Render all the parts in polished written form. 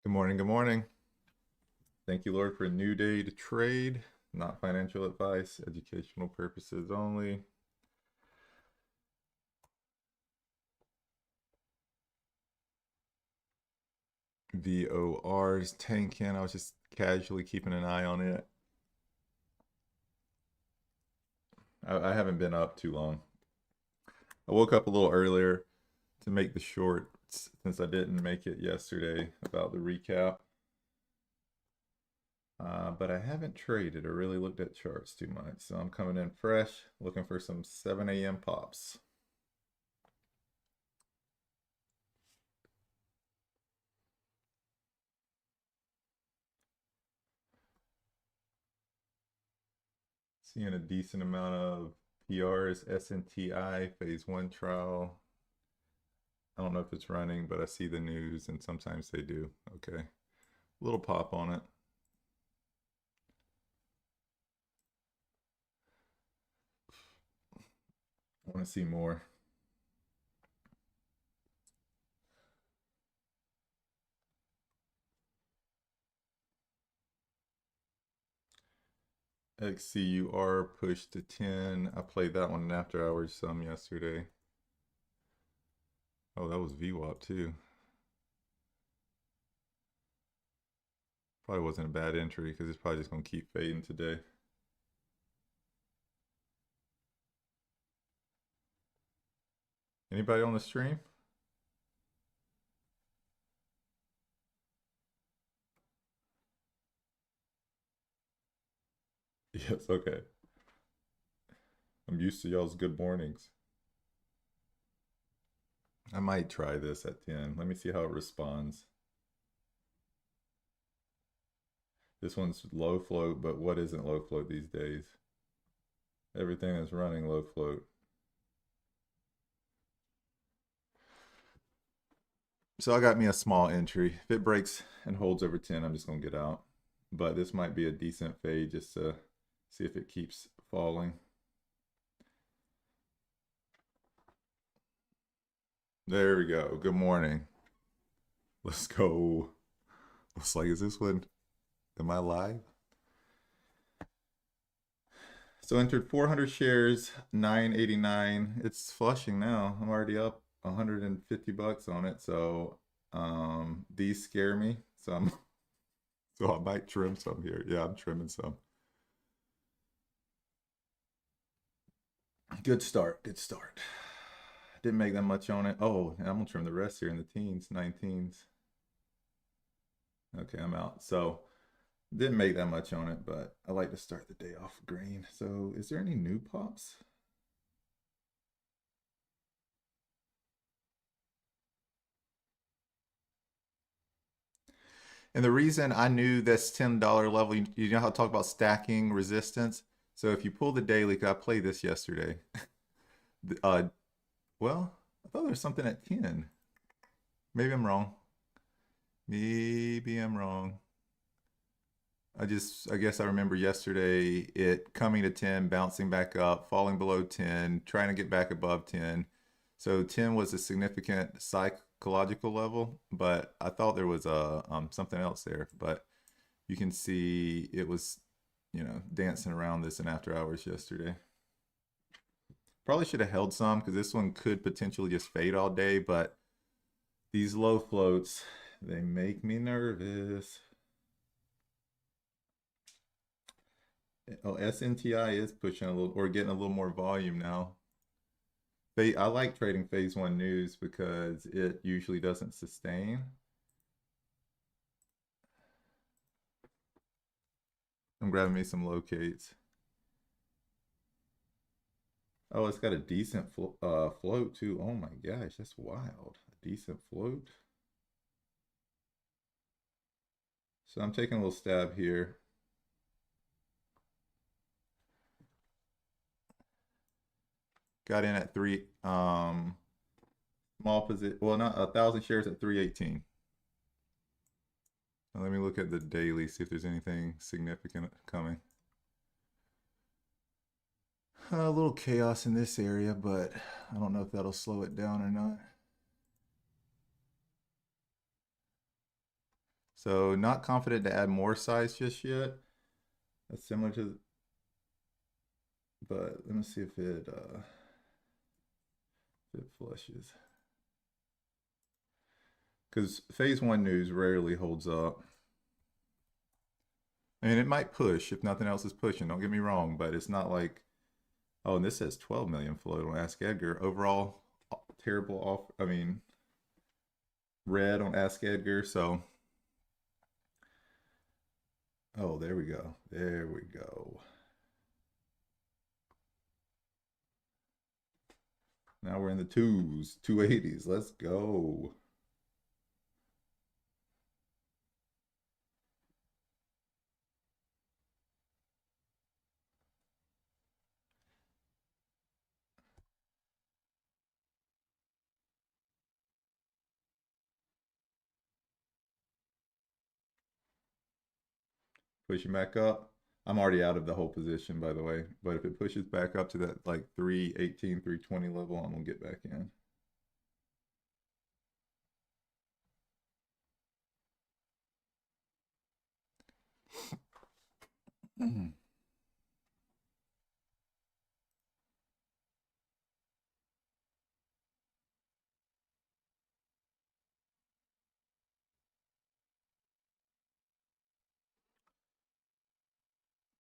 Good morning. Good morning. Thank you, Lord, for a new day to trade. Not financial advice, educational purposes only. VOR's tanking. I was just casually keeping an eye on it. I haven't been up too long. I woke up a little earlier to make the short since I didn't make it yesterday about the recap. But I haven't traded or really looked at charts too much. So I'm coming in fresh, looking for some 7 a.m. pops. Seeing a decent amount of PRs, SNTI, phase 1 trial. I don't know if it's running, but I see the news and sometimes they do. Okay. Little pop on it. I want to see more. XCUR pushed to 10. I played that one in after hours some yesterday. Oh, that was VWAP too. Probably wasn't a bad entry because it's probably just going to keep fading today. Anybody on the stream? Yes, okay. I'm used to y'all's good mornings. I might try this at 10. Let me see how it responds. This one's low float, but what isn't low float these days? Everything is running low float. So I got me a small entry. If it breaks and holds over 10, I'm just going to get out. But this might be a decent fade just to see if it keeps falling. There we go. Good morning. Let's go. Looks like, is this one? Am I live? So entered 400 shares, 989. It's flushing now. I'm already up 150 bucks on it. So these scare me. So I might trim some here. Yeah, I'm trimming some. Good start. Good start. Didn't make that much on it. Oh, I'm gonna trim the rest here in the teens, 19s. Okay, I'm out. So didn't make that much on it, but I like to start the day off green. So is there any new pops? And the reason I knew this $10 level, you know how I talk about stacking resistance? So if you pull the daily, 'cause I played this yesterday. uh, well, I thought there was something at 10. Maybe I'm wrong. Maybe I'm wrong. I guess I remember yesterday it coming to 10, bouncing back up, falling below 10, trying to get back above 10. So 10 was a significant psychological level, but I thought there was a something else there. But you can see it was, dancing around this in after hours yesterday. Probably should have held some because this one could potentially just fade all day, but these low floats, they make me nervous. Oh, SNTI is pushing a little or getting a little more volume now. I like trading phase 1 news because it usually doesn't sustain. I'm grabbing me some locates. Oh, it's got a decent float too. Oh my gosh, that's wild. A decent float. So I'm taking a little stab here. Got in at three. Small position. Well, not 1,000 shares at 318. Now let me look at the daily, see if there's anything significant coming. A little chaos in this area, but I don't know if that'll slow it down or not. So not confident to add more size just yet. That's similar to, but let me see if it flushes. Because phase one news rarely holds up. I mean, it might push if nothing else is pushing. Don't get me wrong, but it's not like, oh, and this says 12 million float on AskEdgar. Overall, terrible off. I mean, red on AskEdgar. So, oh, there we go. There we go. Now we're in the twos, 280s. Let's go. Pushing back up. I'm already out of the whole position, by the way. But if it pushes back up to that like 318, 320 level, I'm going to get back in.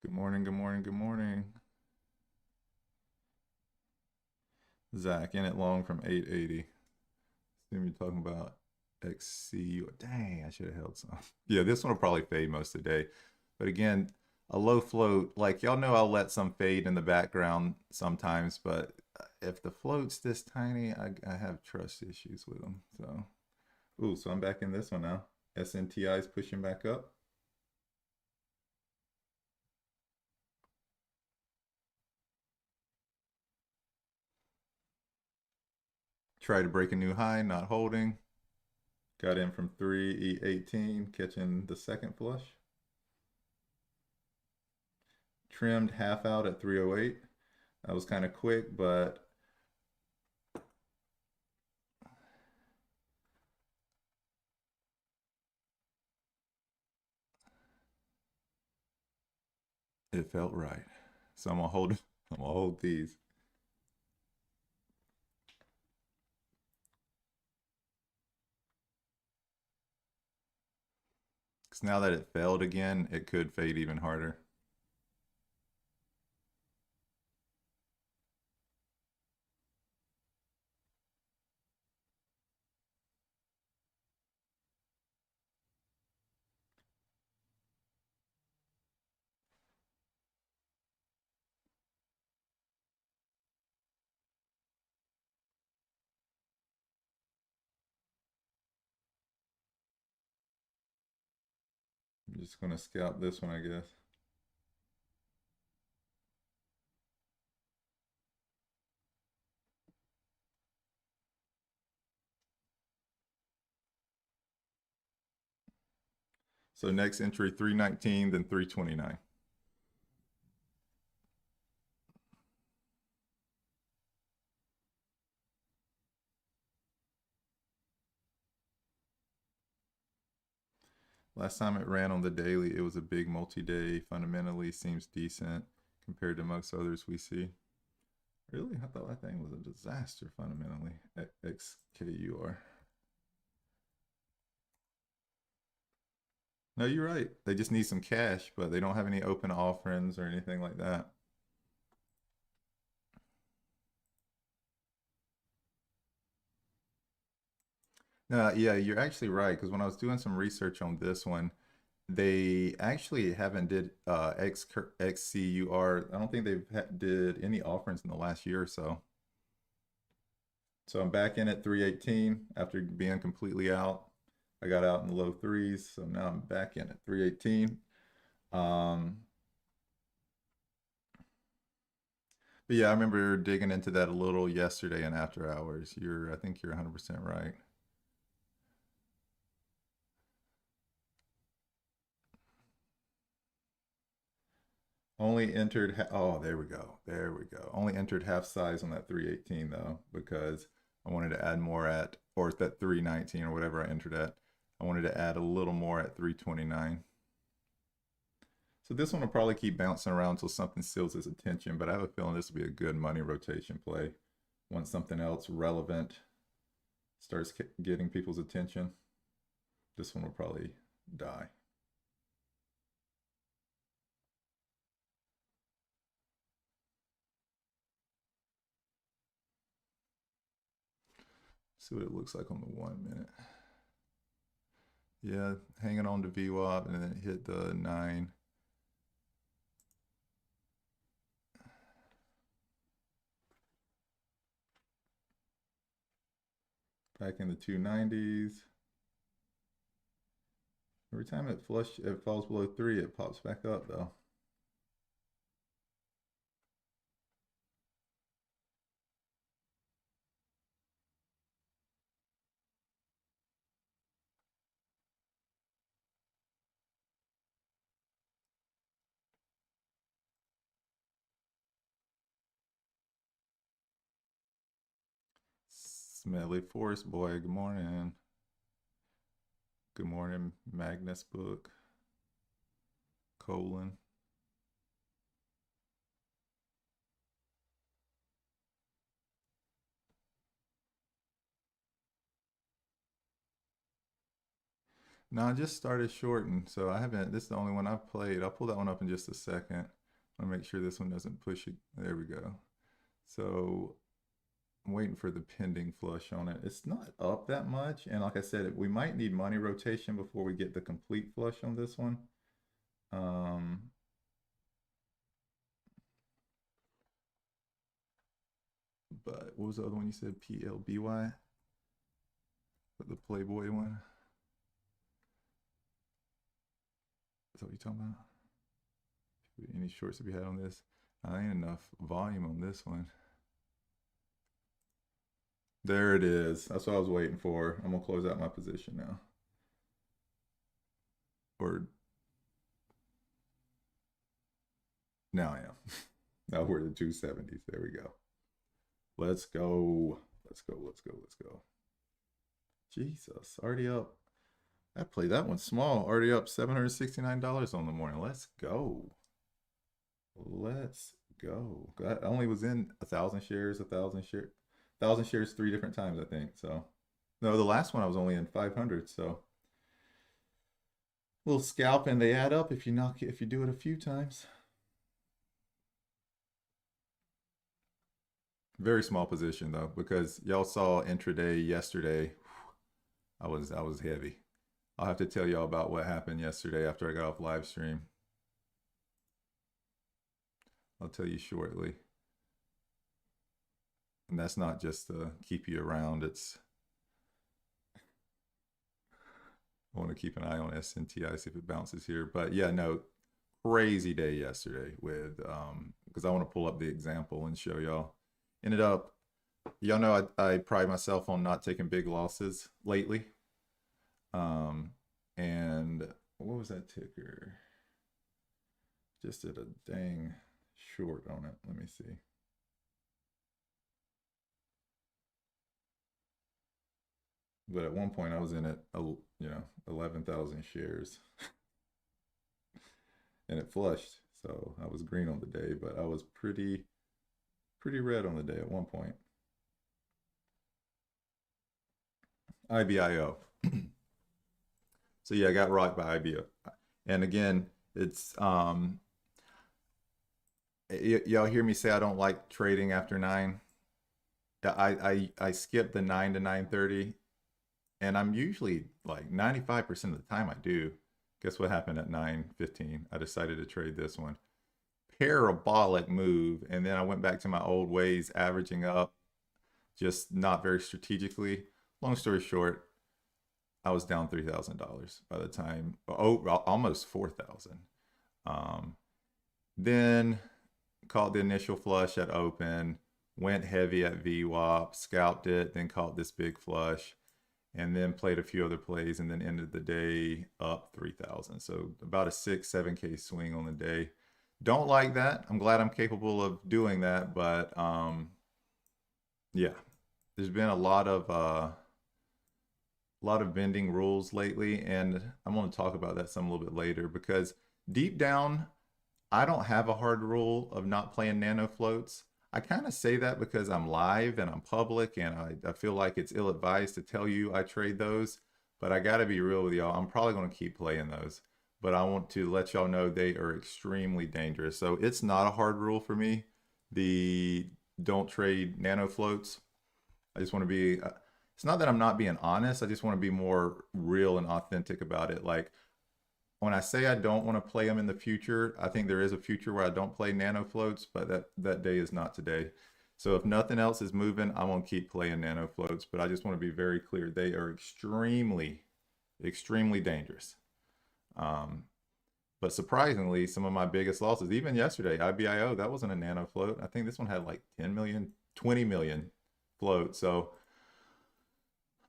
Good morning, good morning, good morning. Zach, in it long from 880. Assume you're talking about XC. Dang, I should have held some. Yeah, this one will probably fade most of the day. But again, a low float, like y'all know I'll let some fade in the background sometimes, but if the float's this tiny, I have trust issues with them. So, ooh, so I'm back in this one now. SNTI is pushing back up. Try to break a new high, not holding. Got in from 3E18, catching the second flush. Trimmed half out at 308. That was kind of quick, but it felt right. So I'm gonna hold I'm gonna hold these. Because now that it failed again, it could fade even harder. I'm just gonna scalp this one, I guess. So next entry 319, then 329. Last time it ran on the daily, it was a big multi-day. Fundamentally seems decent compared to most others we see. Really? I thought that thing was a disaster fundamentally. XKUR. No, you're right. They just need some cash, but they don't have any open offerings or anything like that. No, yeah, you're actually right. Because when I was doing some research on this one, they actually haven't did XCUR. I don't think they've did any offerings in the last year or so. So I'm back in at 318 after being completely out. I got out in the low threes, so now I'm back in at 318. But yeah, I remember digging into that a little yesterday and after hours. I think you're 100% right. Only entered, oh, there we go. There we go. Only entered half size on that 318 though, because I wanted to add more at, or at that 319 or whatever I entered at. I wanted to add a little more at 329. So this one will probably keep bouncing around until something steals his attention, but I have a feeling this will be a good money rotation play once something else relevant starts getting people's attention. This one will probably die. See what it looks like on the 1 minute. Yeah, hanging on to VWAP and then it hit the 9. Back in the 290s. Every time it falls below 3, it pops back up though. Smelly Forest Boy, good morning. Good morning, Magnus Book. Colon. No, I just started shorting, so I haven't. This is the only one I've played. I'll pull that one up in just a second. I want to make sure this one doesn't push it. There we go. So I'm waiting for the pending flush on it. It's not up that much, and like I said, we might need money rotation before we get the complete flush on this one. But what was the other one you said? PLBY? The Playboy one? Is that what you're talking about? Any shorts have you had on this? I ain't enough volume on this one. There it is. That's what I was waiting for. I'm gonna close out my position now. Or now I am. Now we're at the 270s. There we go. Let's go. Let's go. Let's go. Let's go. Jesus, already up. I played that one small. Already up $769 on the morning. Let's go. Let's go. I only was in 1,000 shares, 1,000 shares 3 different times, I think. So, no, the last one I was only in 500. So, a little scalping, they add up if you do it a few times. Very small position though, because y'all saw intraday yesterday. I was heavy. I'll have to tell y'all about what happened yesterday after I got off live stream. I'll tell you shortly. And that's not just to keep you around. It's I want to keep an eye on SNTI, see if it bounces here. But yeah, no, crazy day yesterday with because I want to pull up the example and show y'all. Ended up, y'all know I pride myself on not taking big losses lately. And what was that ticker? Just did a dang short on it. Let me see. But at one point I was in it, 11,000 shares. And it flushed. So I was green on the day, but I was pretty red on the day at one point. IBIO. So yeah, I got rocked by IBIO. And again, it's y'all hear me say I don't like trading after 9. I skip the 9 to 9:30, and I'm usually like 95% of the time I do. Guess what happened at 9:15? I decided to trade this one. Parabolic move, and then I went back to my old ways, averaging up, just not very strategically. Long story short, I was down $3,000 by the time, almost 4,000. Then caught the initial flush at open, went heavy at VWAP, scalped it, then caught this big flush, and then played a few other plays, and then ended the day up 3,000. So about a 6-7K swing on the day. Don't like that. I'm glad I'm capable of doing that, but yeah, there's been a lot of lot of bending rules lately, and I'm going to talk about that some a little bit later because deep down, I don't have a hard rule of not playing nano floats. I kind of say that because I'm live and I'm public, and I feel like it's ill-advised to tell you I trade those. But I got to be real with y'all. I'm probably going to keep playing those. But I want to let y'all know they are extremely dangerous. So it's not a hard rule for me. The don't trade nano floats. I just want to be, it's not that I'm not being honest. I just want to be more real and authentic about it. Like when I say I don't want to play them in the future, I think there is a future where I don't play nano floats, but that day is not today. So if nothing else is moving, I'm going to keep playing nano floats, but I just want to be very clear. They are extremely, extremely dangerous. But surprisingly, some of my biggest losses, even yesterday, IBIO, that wasn't a nano float. I think this one had like 10 million, 20 million float. So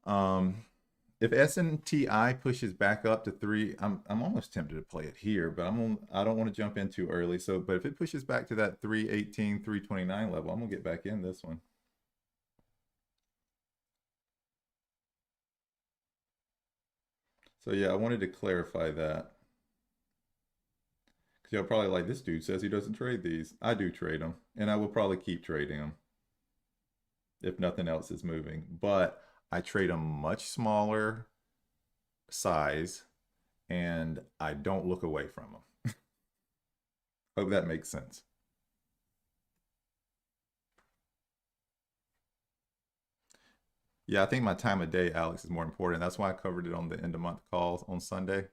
if SNTI pushes back up to 3, I'm almost tempted to play it here, but I don't want to jump in too early. So, but if it pushes back to that 318, 329 level, I'm gonna get back in this one. So yeah, I wanted to clarify that. Because y'all probably like, this dude says he doesn't trade these. I do trade them, and I will probably keep trading them if nothing else is moving. But I trade them much smaller size, and I don't look away from them. Hope that makes sense. Yeah, I think my time of day, Alex, is more important. That's why I covered it on the end of month calls on Sunday.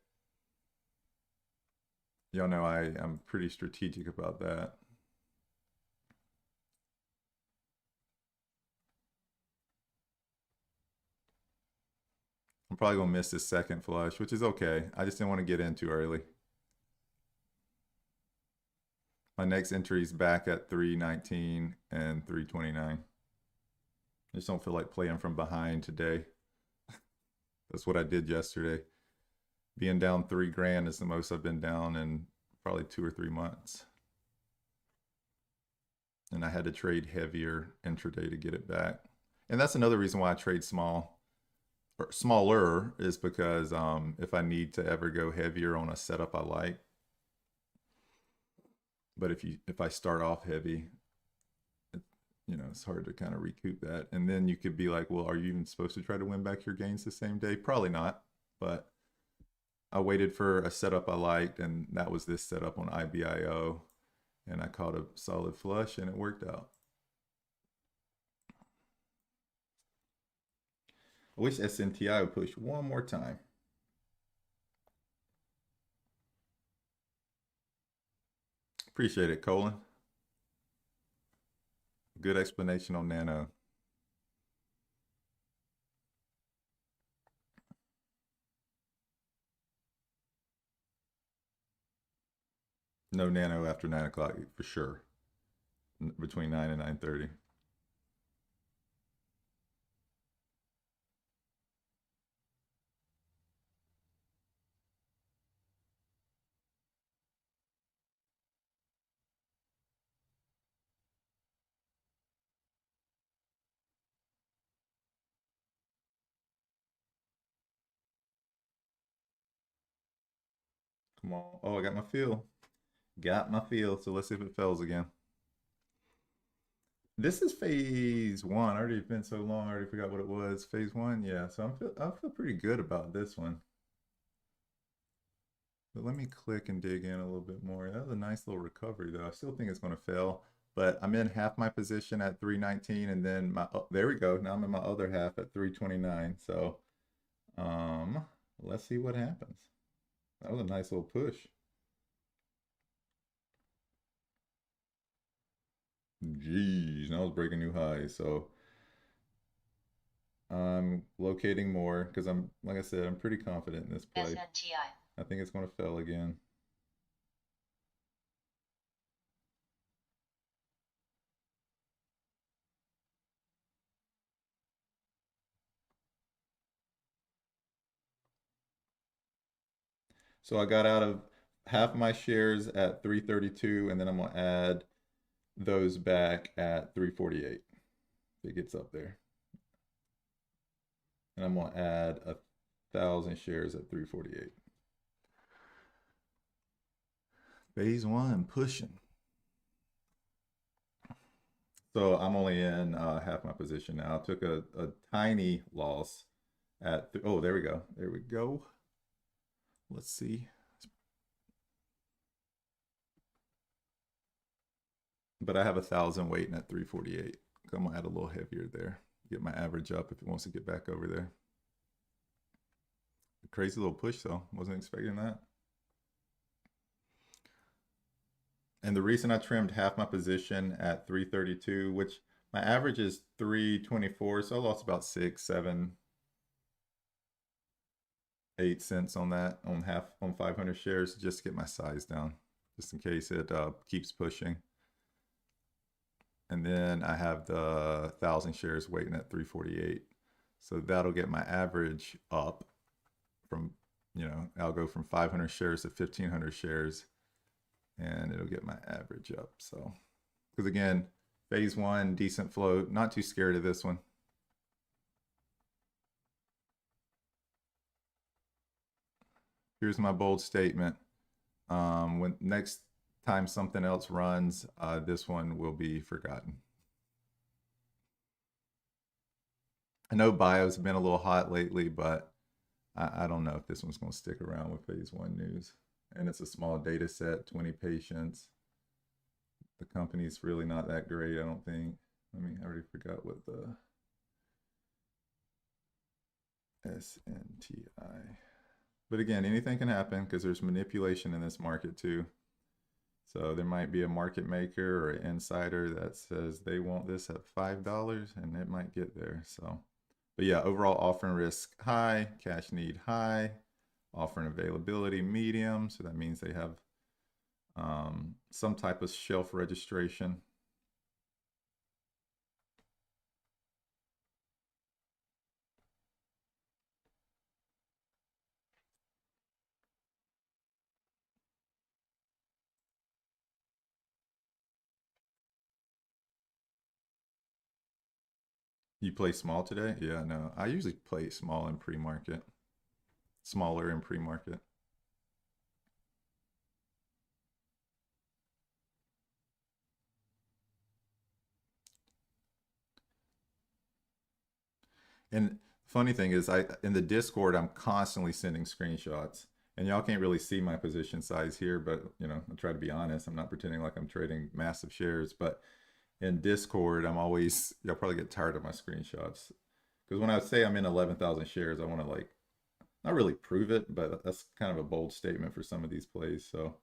Y'all know I'm pretty strategic about that. I'm probably gonna miss this second flush, which is okay. I just didn't want to get in too early. My next entry is back at 319 and 329. I just don't feel like playing from behind today. That's what I did yesterday. Being down 3 grand is the most I've been down in probably 2 or 3 months. And I had to trade heavier intraday to get it back. And that's another reason why I trade small or smaller, is because if I need to ever go heavier on a setup I like. But if I start off heavy, it's hard to kind of recoup that. And then you could be like, well, are you even supposed to try to win back your gains the same day? Probably not. But I waited for a setup I liked, and that was this setup on IBIO. And I caught a solid flush, and it worked out. I wish SNTI would push one more time. Appreciate it, Colin. Good explanation on Nano. No Nano after 9 o'clock for sure. Between 9 and 9:30. Come on. Oh, I got my feel. Got my feel. So let's see if it fails again. This is phase 1. I already been so long. I already forgot what it was. Phase 1. Yeah. So I feel pretty good about this one. But let me click and dig in a little bit more. That was a nice little recovery, though. I still think it's going to fail, but I'm in half my position at 319, and then there we go. Now I'm in my other half at 329. So, let's see what happens. That was a nice little push. Jeez, now it's breaking new highs. So I'm locating more because like I said, I'm pretty confident in this play. I think it's going to fail again. So I got out of half my shares at 332, and then I'm going to add those back at 348. If it gets up there. And I'm going to add 1,000 shares at 348. Phase one pushing. So I'm only in half my position now. I took a tiny loss at, oh, there we go. There we go. Let's see. But I have 1,000 waiting at 348. I'm gonna add a little heavier there. Get my average up if it wants to get back over there. A crazy little push though. Wasn't expecting that. And the reason I trimmed half my position at 332, which my average is 324, so I lost about 6, 7, 8 cents on that, on 500 shares, just to get my size down, just in case it keeps pushing. And then I have the 1,000 shares waiting at 348. So that'll get my average up from, I'll go from 500 shares to 1,500 shares, and it'll get my average up. So, because again, phase one, decent float, not too scared of this one. Here's my bold statement. When next time something else runs, this one will be forgotten. I know bio's been a little hot lately, but I don't know if this one's going to stick around with phase one news. And it's a small data set, 20 patients. The company's really not that great, I don't think. I already forgot what the SNTI. But again, anything can happen because there's manipulation in this market too. So there might be a market maker or an insider that says they want this at $5 and it might get there. So, but yeah, overall offering risk high, cash need high, offering availability medium. So that means they have some type of shelf registration. You play small today? Yeah, no. I usually play small in pre-market. Smaller in pre-market. And funny thing is, in the Discord, I'm constantly sending screenshots, and y'all can't really see my position size here, but I try to be honest. I'm not pretending like I'm trading massive shares, but in Discord, y'all probably get tired of my screenshots because when I say I'm in 11,000 shares, I want to like not really prove it, but that's kind of a bold statement for some of these plays. So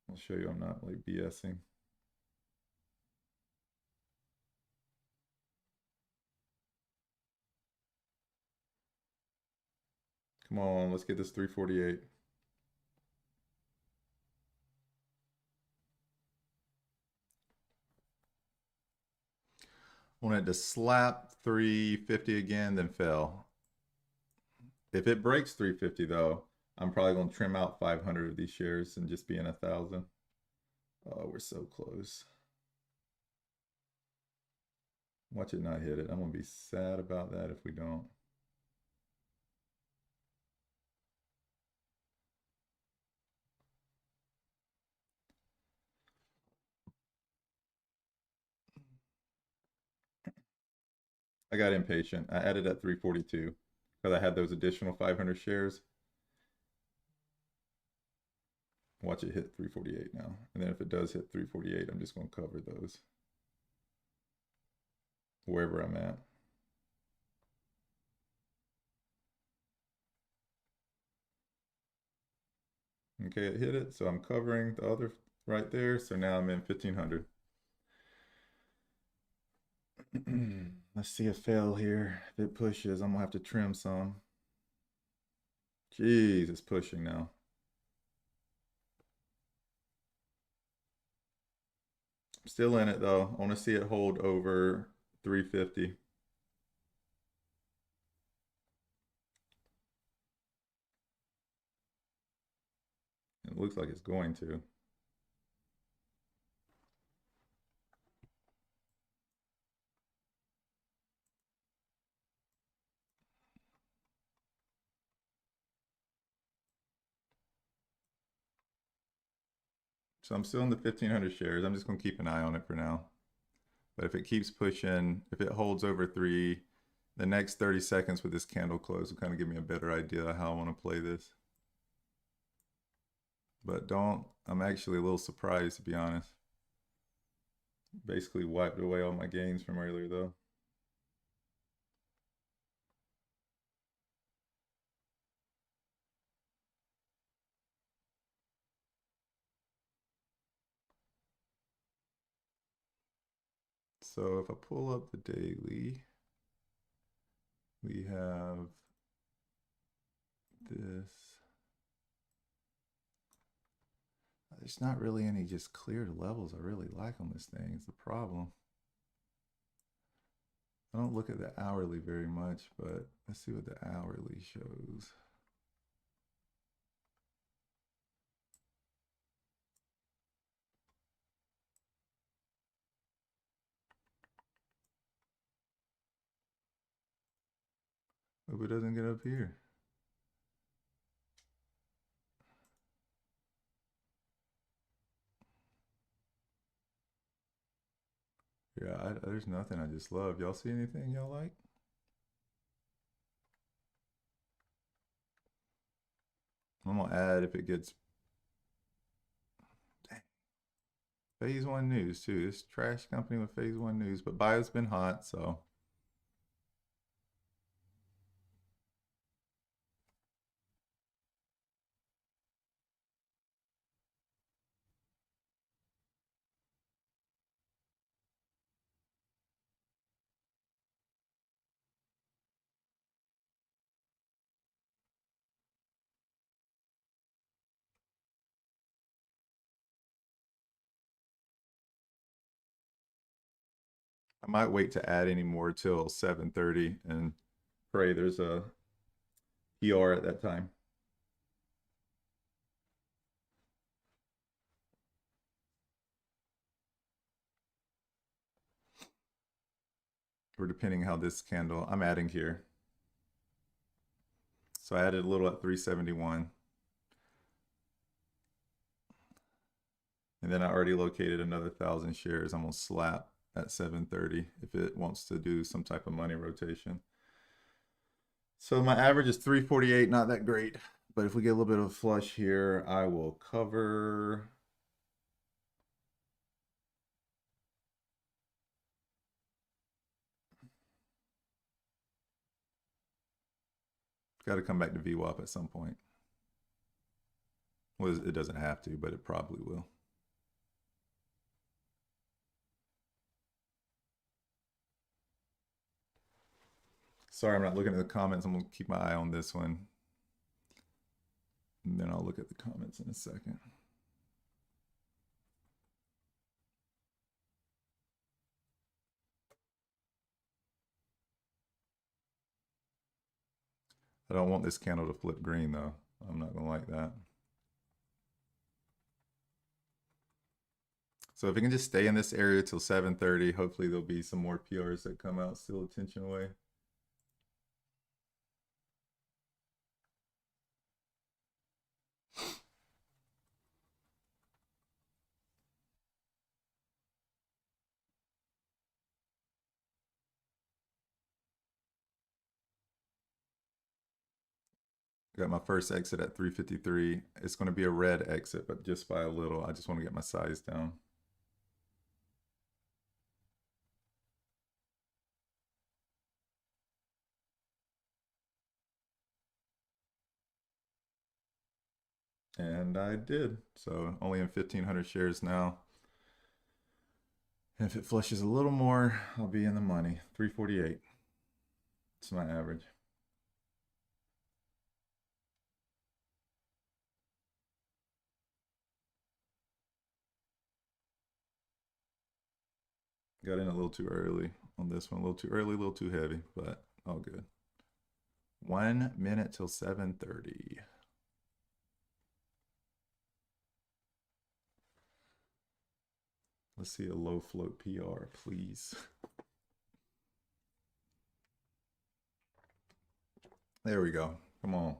I'll show you I'm not like BSing. Come on, let's get this 348. Wanted to slap 350 again, then fell. If it breaks 350 though, I'm probably going to trim out 500 of these shares and just be in 1,000. Oh, we're so close. Watch it not hit it. I'm going to be sad about that if we don't. I got impatient. I added at 342 because I had those additional 500 shares. Watch it hit 348 now. And then if it does hit 348, I'm just going to cover those wherever I'm at. Okay, it hit it. So I'm covering the other right there. So now I'm in 1,500. Let's see a fail here. If it pushes, I'm going to have to trim some. Jeez, it's pushing now. I'm still in it though. I want to see it hold over 350. It looks like it's going to. So I'm still in the 1,500 shares. I'm just going to keep an eye on it for now. But if it keeps pushing, if it holds over 3, the next 30 seconds with this candle close will kind of give me a better idea of how I want to play this. But I'm actually a little surprised, to be honest. Basically wiped away all my gains from earlier though. So if I pull up the daily, we have this. There's not really any just cleared levels I really like on this thing. It's the problem. I don't look at the hourly very much, but let's see what the hourly shows. Hope it doesn't get up here. Yeah, there's nothing I just love. Y'all see anything y'all like? I'm gonna add if it gets. Dang. Phase 1 news too. This trash company with phase 1 news, but bio's been hot, so. I might wait to add any more till 7:30 and pray there's a PR at that time. Or depending how this candle, I'm adding here. So I added a little at 371. And then I already located another 1,000 shares. I'm gonna slap at 7:30 if it wants to do some type of money rotation. So my average is 348, not that great. But if we get a little bit of a flush here, I will cover. Got to come back to VWAP at some point. Well, it doesn't have to, but it probably will. Sorry, I'm not looking at the comments. I'm going to keep my eye on this one. And then I'll look at the comments in a second. I don't want this candle to flip green, though. I'm not going to like that. So if it can just stay in this area till 7:30, hopefully there'll be some more PRs that come out, steal attention away. Got my first exit at 353. It's going to be a red exit, but just by a little. I just want to get my size down. And I did. So only in 1,500 shares now. And if it flushes a little more, I'll be in the money. 348. It's my average. Got in a little too early on this one. A little too early, a little too heavy, but all good. 1 minute till 7:30. Let's see a low float PR, please. There we go. Come on.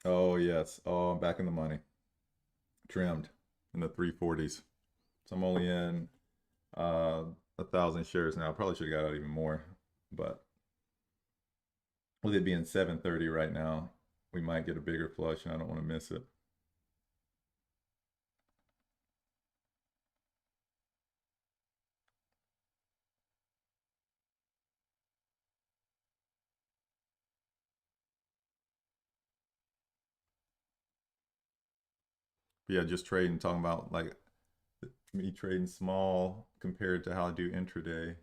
Oh, yes. Oh, I'm back in the money. Trimmed in the 340s. So I'm only in 1,000 shares now. Probably should have got out even more, but with it being 7:30 right now, we might get a bigger flush, and I don't want to miss it. But yeah, just trading, talking about like me trading small compared to how I do intraday.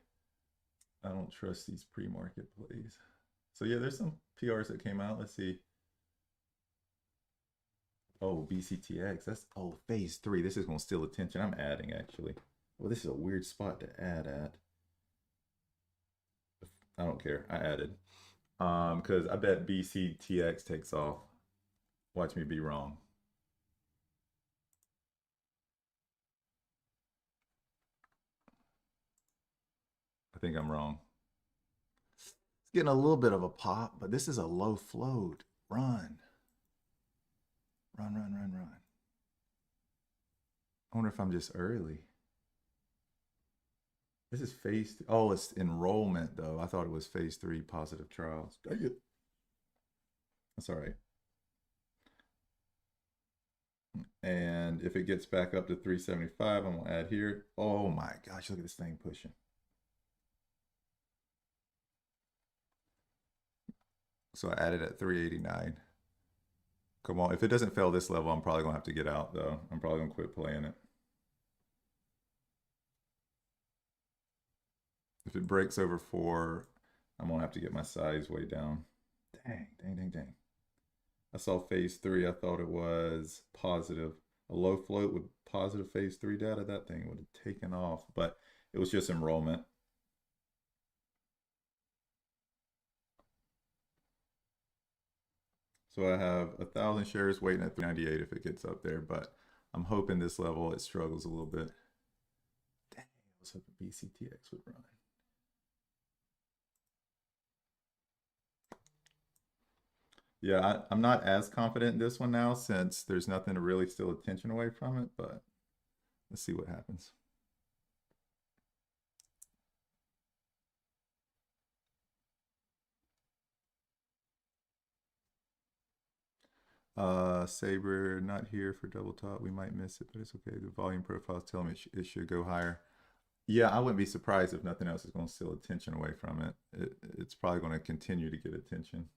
I don't trust these pre-market plays. So yeah, there's some PRs that came out. Let's see. Oh, BCTX. That's phase 3. This is gonna steal attention. I'm adding actually. Well, this is a weird spot to add at. I don't care. I added. Because I bet BCTX takes off. Watch me be wrong. I think I'm wrong. It's getting a little bit of a pop, but this is a low float. Run. Run, run, run, run. I wonder if I'm just early. This is phase. Oh, it's enrollment though. I thought it was phase 3 positive trials. Dang it. That's all right. And if it gets back up to 375, I'm gonna add here. Oh my gosh, look at this thing pushing. So I added at 389. Come on, if it doesn't fail this level, I'm probably gonna have to get out though. I'm probably gonna quit playing it. If it breaks over 4, I'm gonna have to get my size way down. Dang, dang, dang, dang. I saw phase 3. I thought it was positive. A low float with positive phase 3 data. That thing would have taken off, but it was just enrollment. So I have 1,000 shares waiting at 398 if it gets up there, but I'm hoping this level it struggles a little bit. Dang, I was hoping BCTX would run. Yeah, I'm not as confident in this one now since there's nothing to really steal attention away from it, but let's see what happens. Saber not here for double top. We might miss it, but it's okay. The volume profiles tell me it should go higher. Yeah, I wouldn't be surprised if nothing else is going to steal attention away from it. It's probably going to continue to get attention.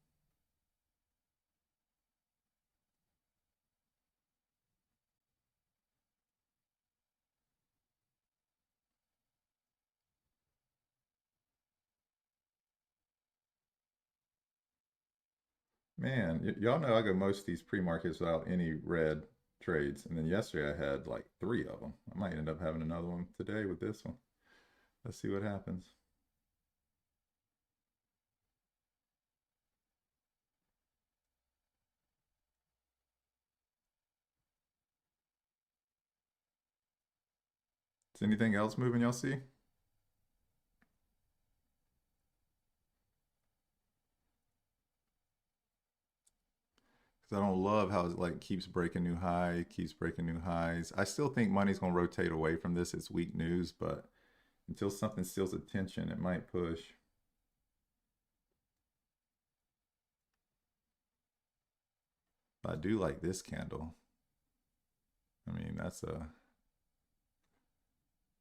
Man, y'all know I go most of these pre-markets without any red trades. And then yesterday I had like 3 of them. I might end up having another one today with this one. Let's see what happens. Is anything else moving y'all see? Because I don't love how it like keeps breaking new high, keeps breaking new highs. I still think money's going to rotate away from this. It's weak news, but until something steals attention, it might push. But I do like this candle. I mean, that's the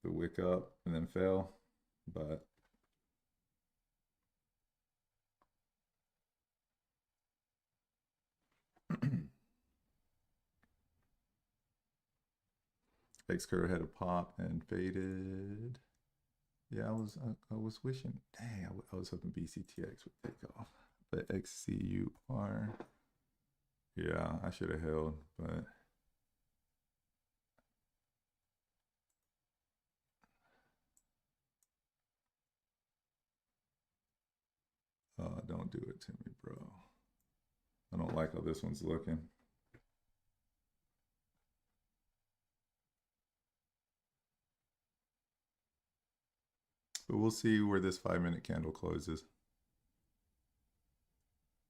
wick up and then fell, but AskEdgar had a pop and faded. Yeah, I was wishing. Dang, I was hoping BCTX would take off, but XCUR. Yeah, I should have held, but don't do it to me, bro. I don't like how this one's looking. But we'll see where this 5-minute candle closes.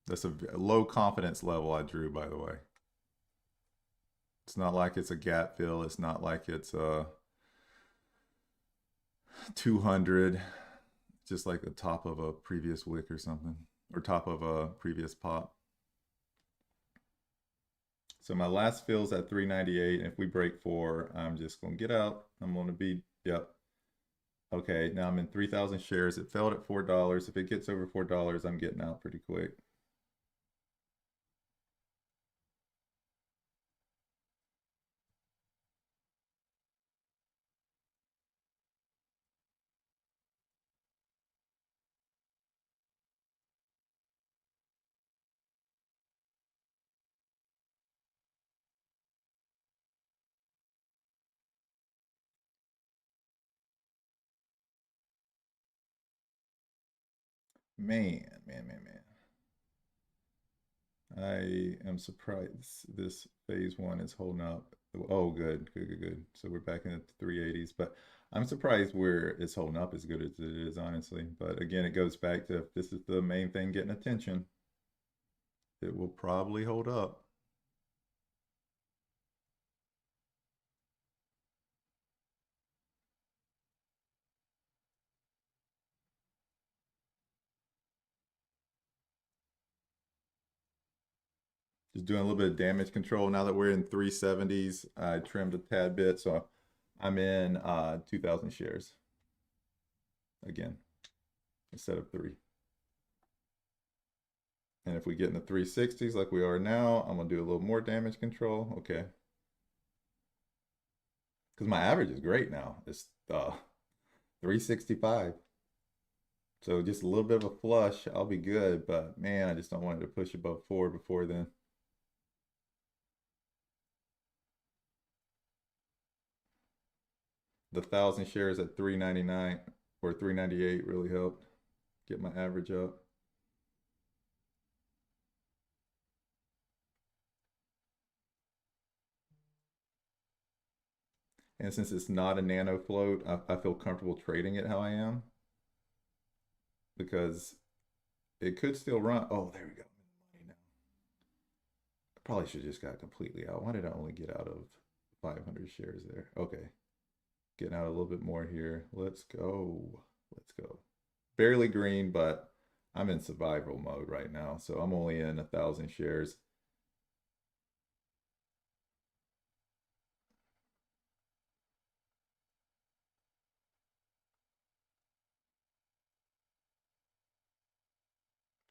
That's a low confidence level I drew, by the way. It's not like it's a gap fill. It's not like it's a 200, just like the top of a previous wick or something, or top of a previous pop. So my last fill's at 398. And if we break 4, I'm just going to get out. I'm going to be, yep. Okay, now I'm in 3,000 shares. It failed at $4. If it gets over $4, I'm getting out pretty quick. Man. I am surprised this phase 1 is holding up. Oh, good. So we're back in the 380s, but I'm surprised where it's holding up as good as it is, honestly. But again, it goes back to if this is the main thing getting attention, it will probably hold up. Just doing a little bit of damage control. Now that we're in 370s, I trimmed a tad bit, so I'm in 2,000 shares again instead of 3. And if we get in the 360s like we are now, I'm gonna do a little more damage control. Okay. Because my average is great now. It's 365. So just a little bit of a flush, I'll be good. But man, I just don't want it to push above 4 before then. The 1,000 shares at 399 or 398 really helped get my average up. And since it's not a nano float, I feel comfortable trading it how I am because it could still run. Oh, there we go. Money now. I probably should have just got completely out. Why did I only get out of 500 shares there? Okay. Getting out a little bit more here. Let's go. Let's go. Barely green, but I'm in survival mode right now. So I'm only in 1,000 shares.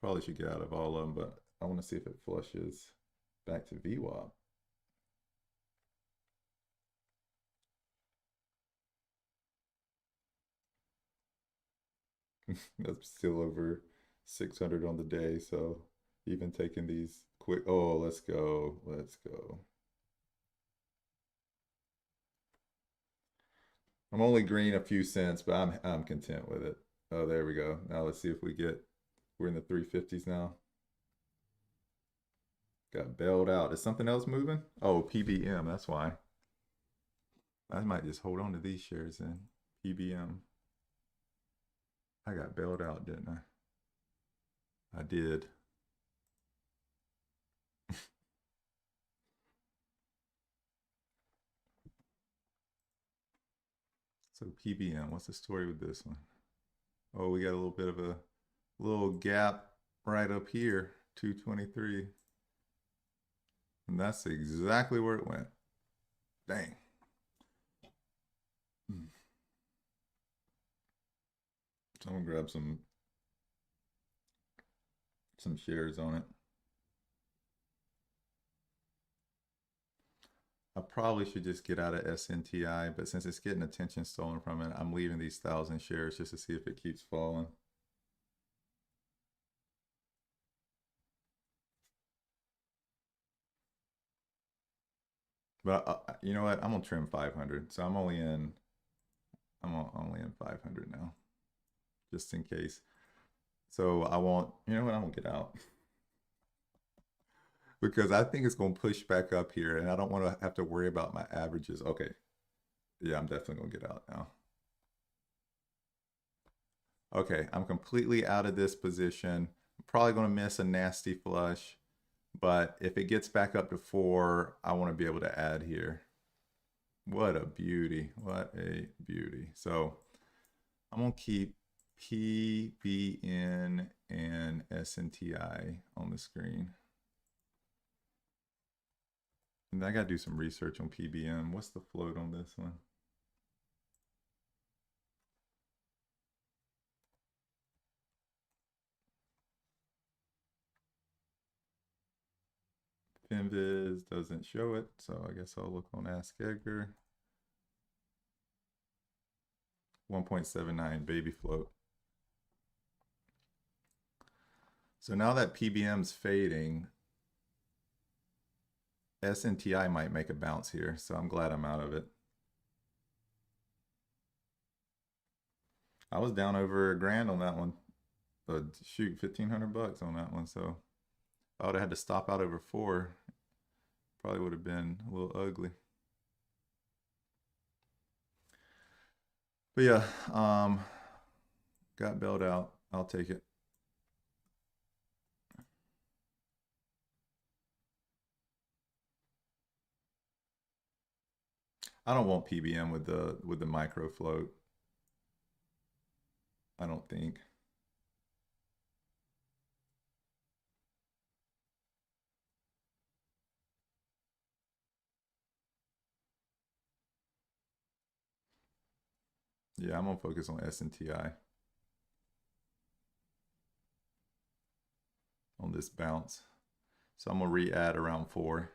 Probably should get out of all of them, but I want to see if it flushes back to VWAP. That's still over 600 on the day. So even taking these quick, oh, let's go. Let's go. I'm only green a few cents, but I'm content with it. Oh, there we go. Now let's see if we're in the 350s now. Got bailed out. Is something else moving? Oh, PBM. That's why. I might just hold on to these shares then. PBM. I got bailed out, didn't I? I did. So PBM, what's the story with this one? Oh, we got a little bit of a little gap right up here, 223. And that's exactly where it went. Dang. So I'm gonna grab some shares on it. I probably should just get out of SNTI, but since it's getting attention stolen from it, I'm leaving these 1,000 shares just to see if it keeps falling. But you know what? I'm gonna trim 500, so I'm only in 500 now, just in case. So I won't. You know what? I'm gonna get out because I think it's gonna push back up here, and I don't want to have to worry about my averages. Okay, yeah, I'm definitely gonna get out now. Okay, I'm completely out of this position. probably going to miss a nasty flush. But if it gets back up to 4, I want to be able to add here. What a beauty. What a beauty. So I'm going to keep PBN and SNTI on the screen. And I got to do some research on PBM. What's the float on this one? Finviz doesn't show it, so I guess I'll look on AskEdgar. 1.79 baby float. So now that PBM's fading, SNTI might make a bounce here, so I'm glad I'm out of it. I was down over $1,000 on that one. But shoot, 1,500 bucks on that one. So if I would have had to stop out over 4, probably would have been a little ugly. But yeah, got bailed out. I'll take it. I don't want PBM with the micro float. I don't think. Yeah, I'm gonna focus on SNTI on this bounce. So I'm gonna re-add around 4.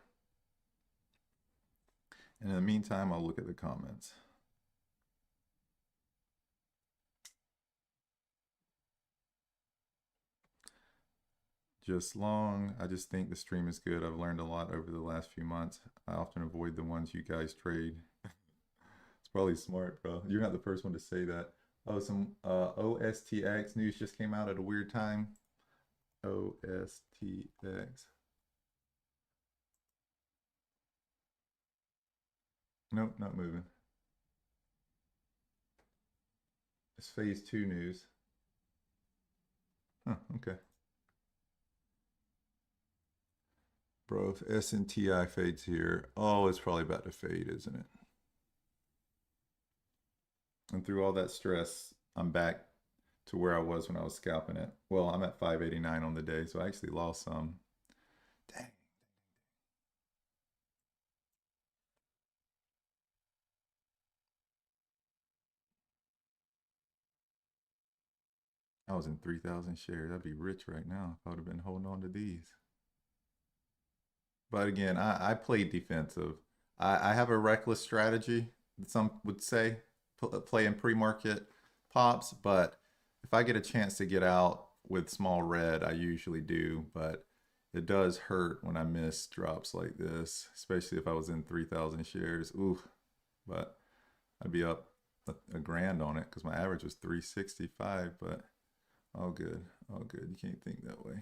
And in the meantime, I'll look at the comments. Just long. I just think the stream is good. I've learned a lot over the last few months. I often avoid the ones you guys trade. It's probably smart, bro. You're not the first one to say that. Oh, some OSTX news just came out at a weird time. OSTX. Nope, not moving. It's phase 2 news. Huh, okay. Bro, if SNTI fades here, oh, it's probably about to fade, isn't it? And through all that stress, I'm back to where I was when I was scalping it. Well, I'm at 589 on the day, so I actually lost some. Dang. I was in 3,000 shares. I'd be rich right now if I would have been holding on to these. But again, I play defensive. I have a reckless strategy, some would say, play in pre-market pops. But if I get a chance to get out with small red, I usually do. But it does hurt when I miss drops like this, especially if I was in 3,000 shares. Ooh, but I'd be up a grand on it because my average was 365. But all good, all good. You can't think that way.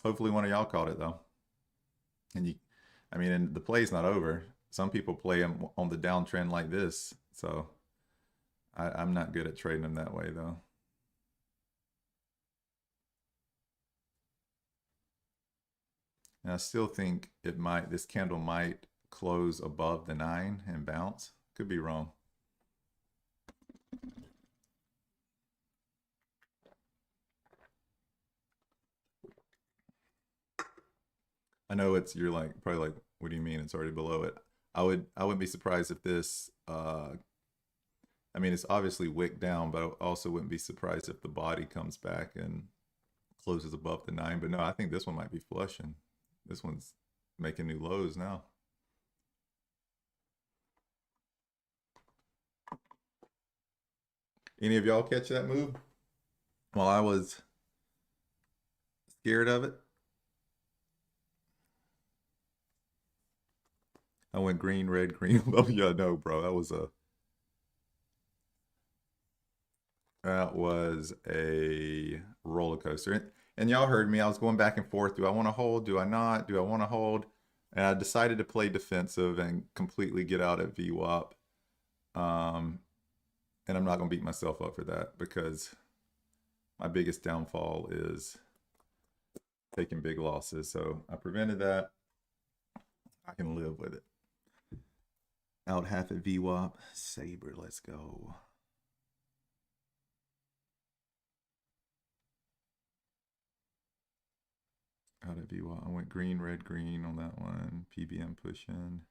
Hopefully one of y'all caught it though. And you, I mean, and the play's not over. Some people play them on the downtrend like this. So I'm not good at trading them that way though. And I still think this candle might close above the 9 and bounce. Could be wrong. I know you're like probably like, what do you mean it's already below it? I wouldn't be surprised if this I mean it's obviously wicked down, but I also wouldn't be surprised if the body comes back and closes above the 9. But no, I think this one might be flushing. This one's making new lows now. Any of y'all catch that move? While I was scared of it. I went green, red, green. Oh yeah, no, bro. That was a roller coaster. And y'all heard me. I was going back and forth. Do I want to hold? Do I not? Do I want to hold? And I decided to play defensive and completely get out at VWAP. Um, and I'm not going to beat myself up for that because my biggest downfall is taking big losses. So I prevented that. I can live with it. Out half at VWAP. Saber, let's go. Out at VWAP. I went green, red, green on that one. PBM push in.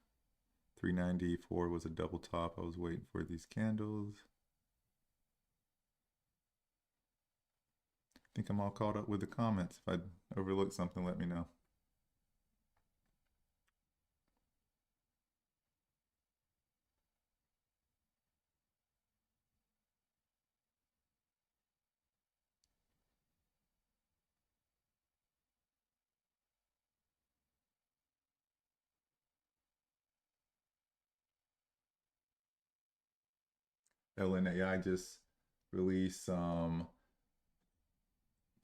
394 was a double top. I was waiting for these candles. I think I'm all caught up with the comments. If I overlook something, let me know. LNAI just released some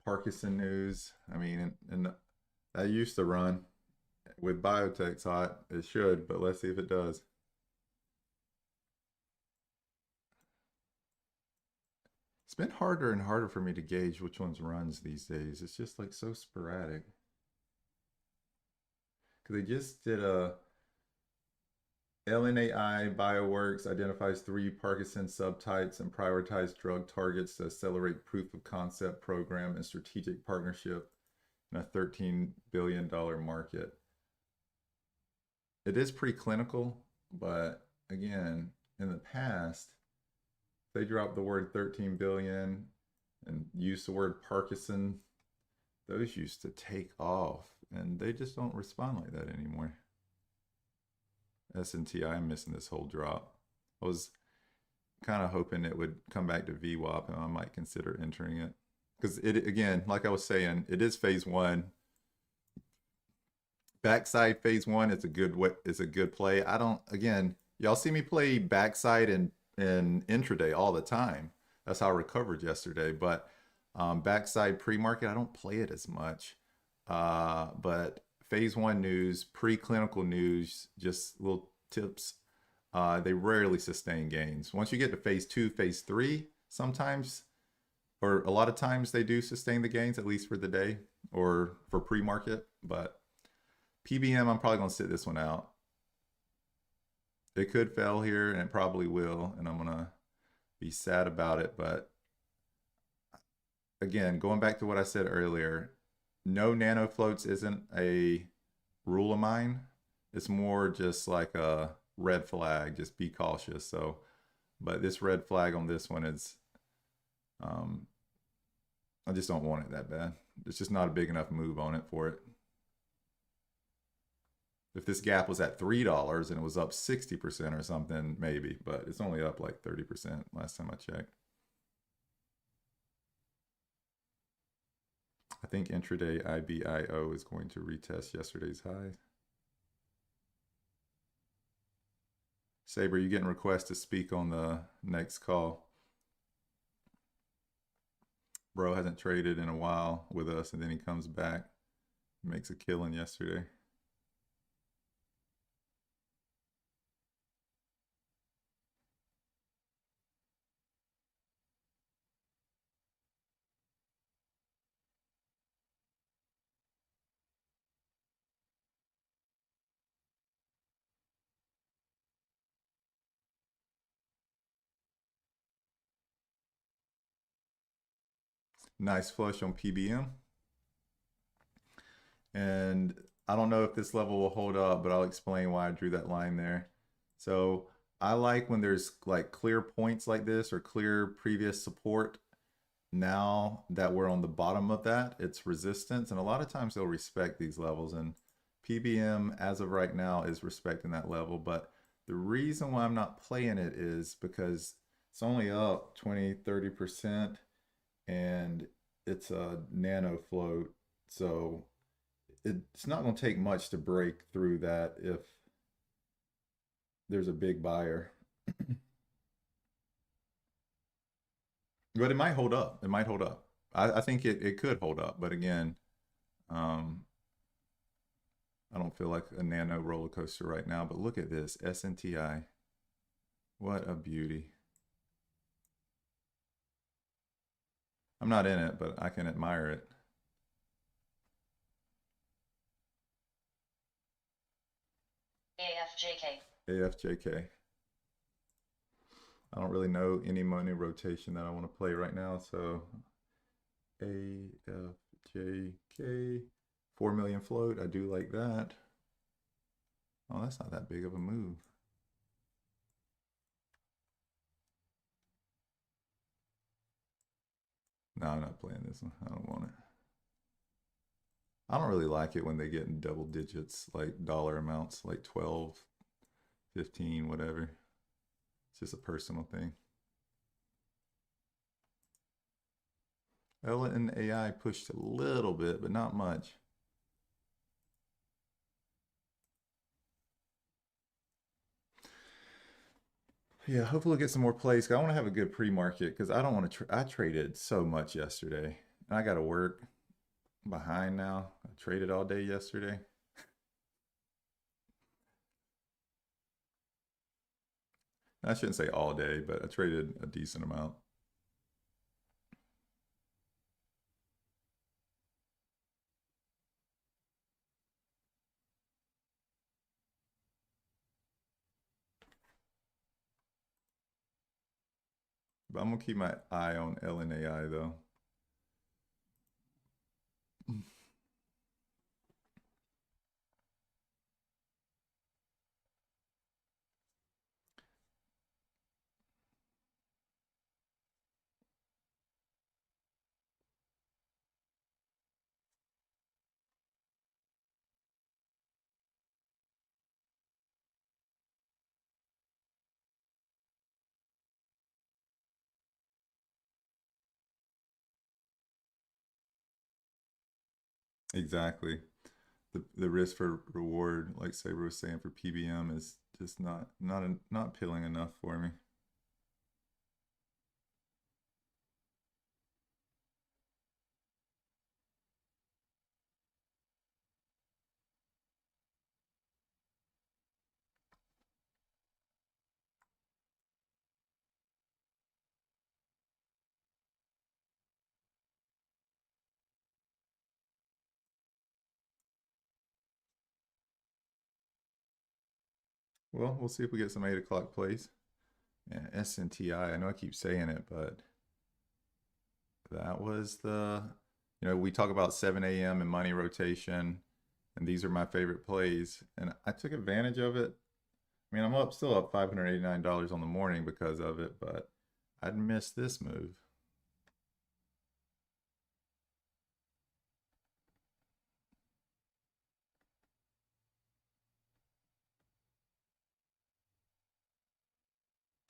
Parkinson news. I mean, and that used to run with biotech's hot. It should, but let's see if it does. It's been harder and harder for me to gauge which ones runs these days. It's just like so sporadic. Because they just did a LNAI Bioworks identifies 3 Parkinson subtypes and prioritized drug targets to accelerate proof of concept program and strategic partnership in a $13 billion market. It is preclinical, but again, in the past, they dropped the word 13 billion and used the word Parkinson. Those used to take off, and they just don't respond like that anymore. S&T, I'm missing this whole drop. I was kind of hoping it would come back to VWAP and I might consider entering it. Because it, again, like I was saying, it is phase one. Backside phase one is a good play. I don't, again, y'all see me play backside and intraday all the time. That's how I recovered yesterday. But backside pre-market, I don't play it as much. But phase one news, preclinical news, just little tips. They rarely sustain gains. Once you get to phase two, phase three, sometimes, or a lot of times they do sustain the gains, at least for the day or for pre-market. But PBM, I'm probably going to sit this one out. It could fail here, and it probably will, and I'm going to be sad about it. But again, going back to what I said earlier, no nano floats isn't a rule of mine. It's more just like a red flag. Just be cautious. So, but this red flag on this one is, I just don't want it that bad. It's just not a big enough move on it for it. If this gap was at $3 and it was up 60% or something, maybe, but it's only up like 30% last time I checked. I think intraday IBIO is going to retest yesterday's high. Saber, you getting requests to speak on the next call? Bro hasn't traded in a while with us, and then he comes back, makes a killing yesterday. Nice flush on PBM. And I don't know if this level will hold up, but I'll explain why I drew that line there. So I like when there's like clear points like this or clear previous support. Now that we're on the bottom of that, it's resistance. And a lot of times they'll respect these levels. And PBM, as of right now, is respecting that level. But the reason why I'm not playing it is because it's only up 20, 30%. And it's a nano float. So it's not going to take much to break through that if there's a big buyer. But it might hold up. It might hold up. I think it could hold up. But again, I I don't feel like a nano roller coaster right now, but look at this SNTI. What a beauty. I'm not in it, but I can admire it. AFJK. AFJK. I don't really know any money rotation that I want to play right now, so AFJK. 4 million float. I do like that. Oh, that's not that big of a move. No, I'm not playing this one. I don't want it. I don't really like it when they get in double digits, like dollar amounts, like 12, 15, whatever. It's just a personal thing. Ella and AI pushed a little bit, but not much. Yeah, hopefully we'll get some more plays. I want to have a good pre-market because I don't want to. I traded so much yesterday, and I got to work behind now. I traded all day yesterday. I shouldn't say all day, but I traded a decent amount. But I'm gonna keep my eye on LNAI though. Exactly. The risk for reward, like Saber was saying for PBM, is just not appealing enough for me. Well, we'll see if we get some 8 o'clock plays. Yeah, SNTI. I know I keep saying it, but that was we talk about 7 a.m. and money rotation, and these are my favorite plays, and I took advantage of it. I mean, still up $589 on the morning because of it, but I'd missed this move.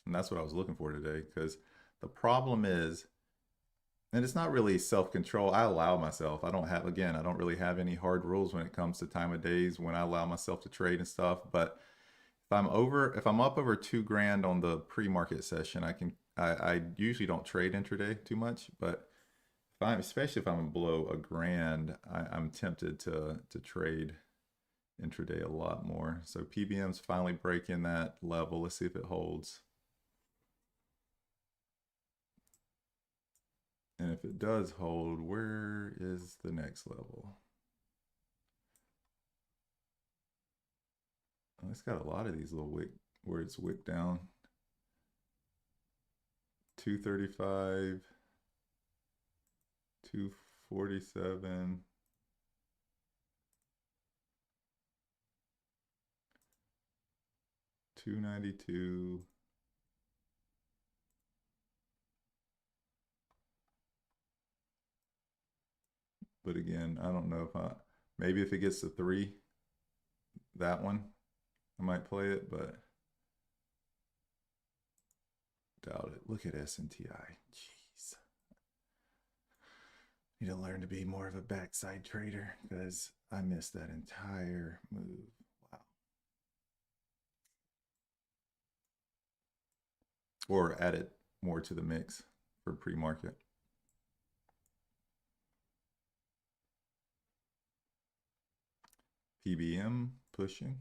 And that's what I was looking for today because the problem is, and it's not really self-control. I allow myself. I don't have, again, I don't really have any hard rules when it comes to time of days when I allow myself to trade and stuff. But if I'm up over 2 grand on the pre-market session, I usually don't trade intraday too much, but especially if I'm below a grand, I'm tempted to trade intraday a lot more. So PBM's finally breaking that level. Let's see if it holds. And if it does hold, where is the next level? Oh, it's got a lot of these little wick where it's wick down. 235, 247. 292. But again, I don't know maybe if it gets to 3, that one, I might play it, but doubt it. Look at SNTI. Jeez. Need to learn to be more of a backside trader because I missed that entire move. Wow. Or add it more to the mix for pre-market. PBM pushing.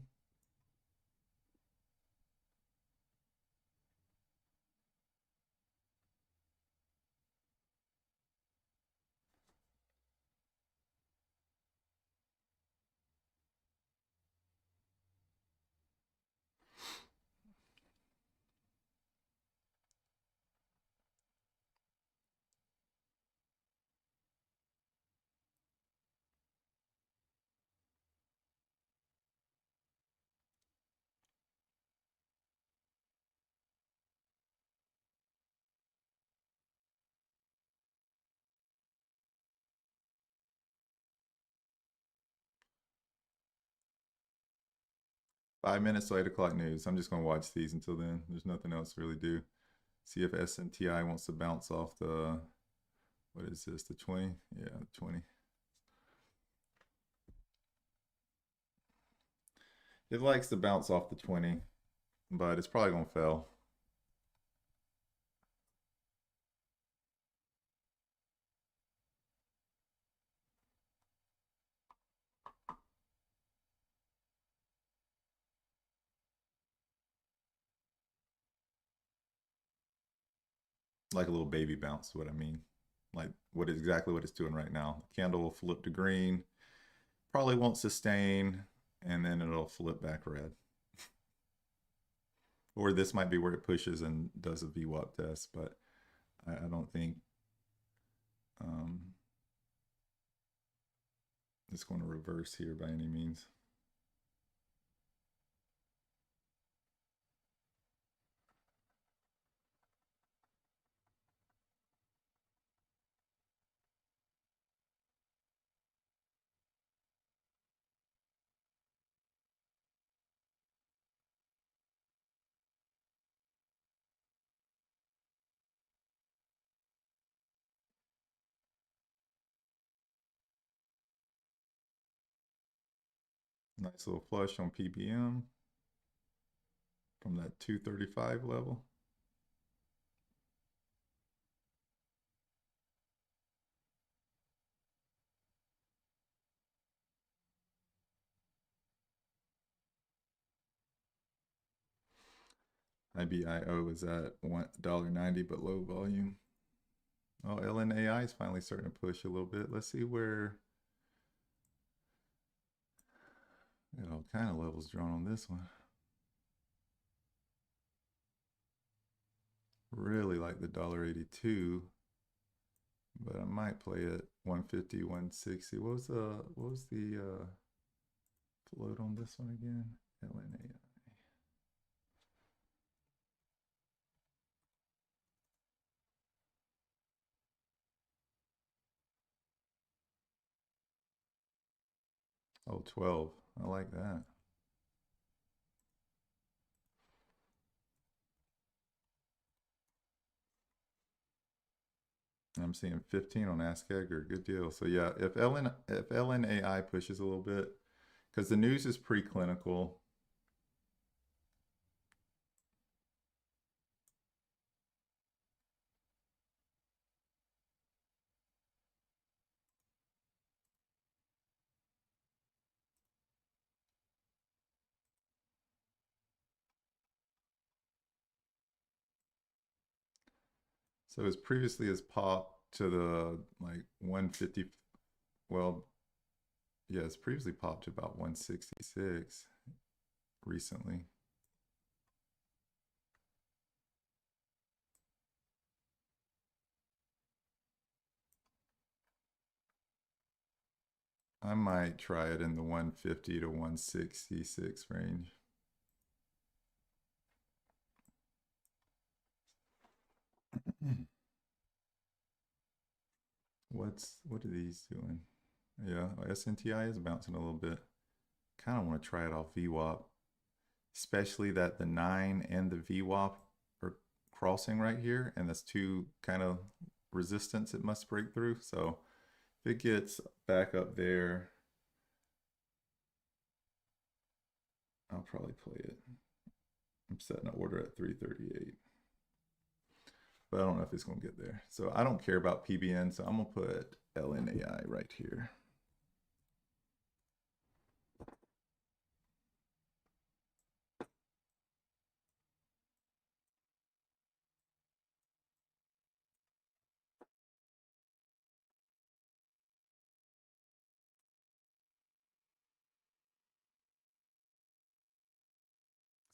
Five minutes to 8 o'clock news. I'm just gonna watch these until then. There's nothing else to really do. See if SNTI wants to bounce off the, what is this, the 20? Yeah, the 20. It likes to bounce off the 20, but it's probably gonna fail. Like a little baby bounce, what I mean. Like exactly what it's doing right now. The candle will flip to green, probably won't sustain, and then it'll flip back red. Or this might be where it pushes and does a VWAP test, but I don't think it's going to reverse here by any means. Nice little flush on PBM from that 235 level. IBIO is at $1.90 but low volume. Oh, LNAI is finally starting to push a little bit. Let's see where, all kind of levels drawn on this one. Really like the $1.82, but I might play it 150, 160. What was the float on this one again? LNAI. Oh, 12. I like that. I'm seeing 15 on AskEdgar. Good deal. So yeah, if LNAI pushes a little bit, because the news is preclinical. So as previously as popped to the like 150, well, yeah, it's previously popped to about 166 recently. I might try it in the 150 to 166 range. What are these doing? Yeah, SNTI is bouncing a little bit. Kind of want to try it off VWAP, especially that the 9 and the VWAP are crossing right here, and that's two kind of resistance it must break through. So if it gets back up there, I'll probably play it. I'm setting an order at 338. But I don't know if it's going to get there. So I don't care about PBN, so I'm going to put LNAI right here.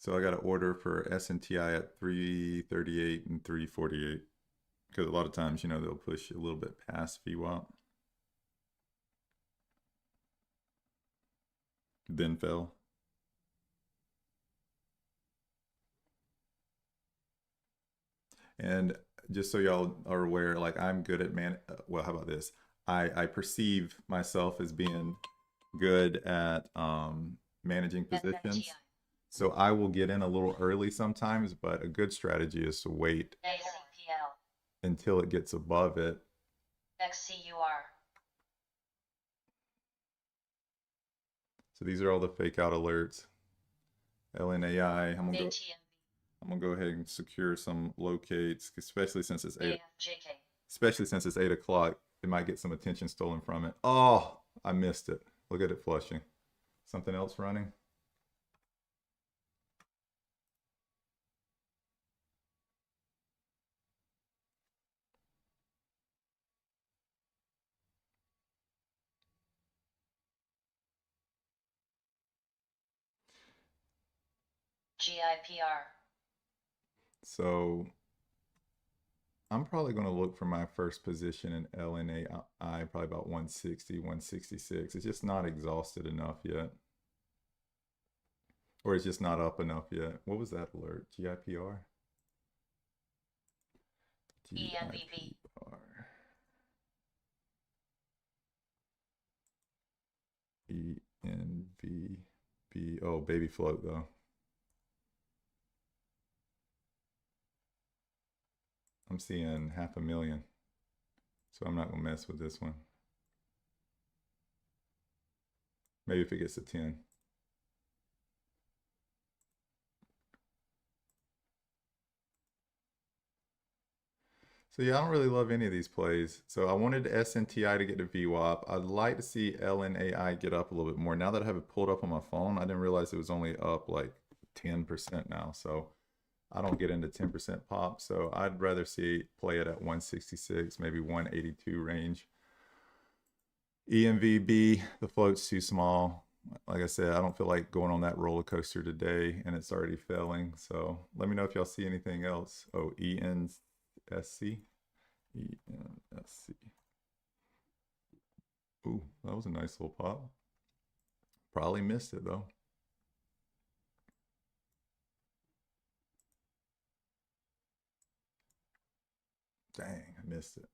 So I got an order for SNTI at 338 and 348 because a lot of times, you know, they'll push a little bit past VWAP. Then fell. And just so y'all are aware, like I'm good at well, how about this? I perceive myself as being good at managing positions. So I will get in a little early sometimes, but a good strategy is to wait until it gets above it. XCUR. So these are all the fake out alerts. LNAI, I'm gonna go ahead and secure some locates, especially since it's 8 o'clock. It might get some attention stolen from it. Oh, I missed it. Look at it flushing. Something else running. GIPR. So I'm probably going to look for my first position in LNAI, probably about 160, 166. It's just not exhausted enough yet. Or it's just not up enough yet. What was that alert? GIPR? GIPR. ENVB. Oh, baby float though. I'm seeing 500,000. So I'm not going to mess with this one. Maybe if it gets to 10. So yeah, I don't really love any of these plays. So I wanted SNTI to get to VWAP. I'd like to see LNAI get up a little bit more. Now that I have it pulled up on my phone, I didn't realize it was only up like 10% now. So I don't get into 10% pop. So I'd rather see play it at 166, maybe 182 range. EMVB, the float's too small. Like I said, I don't feel like going on that roller coaster today, and it's already failing. So let me know if y'all see anything else. Oh, ENSC. ENSC. Ooh, that was a nice little pop. Probably missed it though. Dang, I missed it.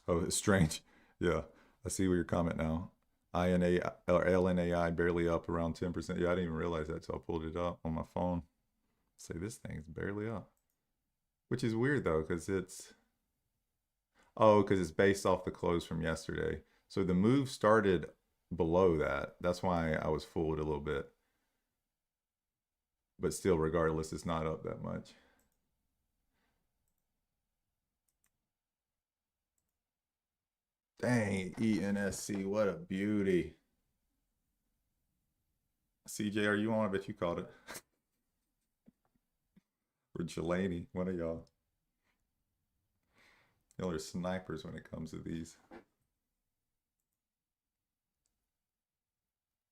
Oh, it's strange. Yeah, I see your comment now. INA or LNAI barely up around 10%. Yeah, I didn't even realize that until I pulled it up on my phone. Say this thing's barely up. Which is weird though, because it's because it's based off the close from yesterday. So the move started below that. That's why I was fooled a little bit. But still, regardless, it's not up that much. Dang, ENSC, what a beauty. CJ, are you on? I bet you called it. Or Jelani, one of y'all. Y'all are snipers when it comes to these.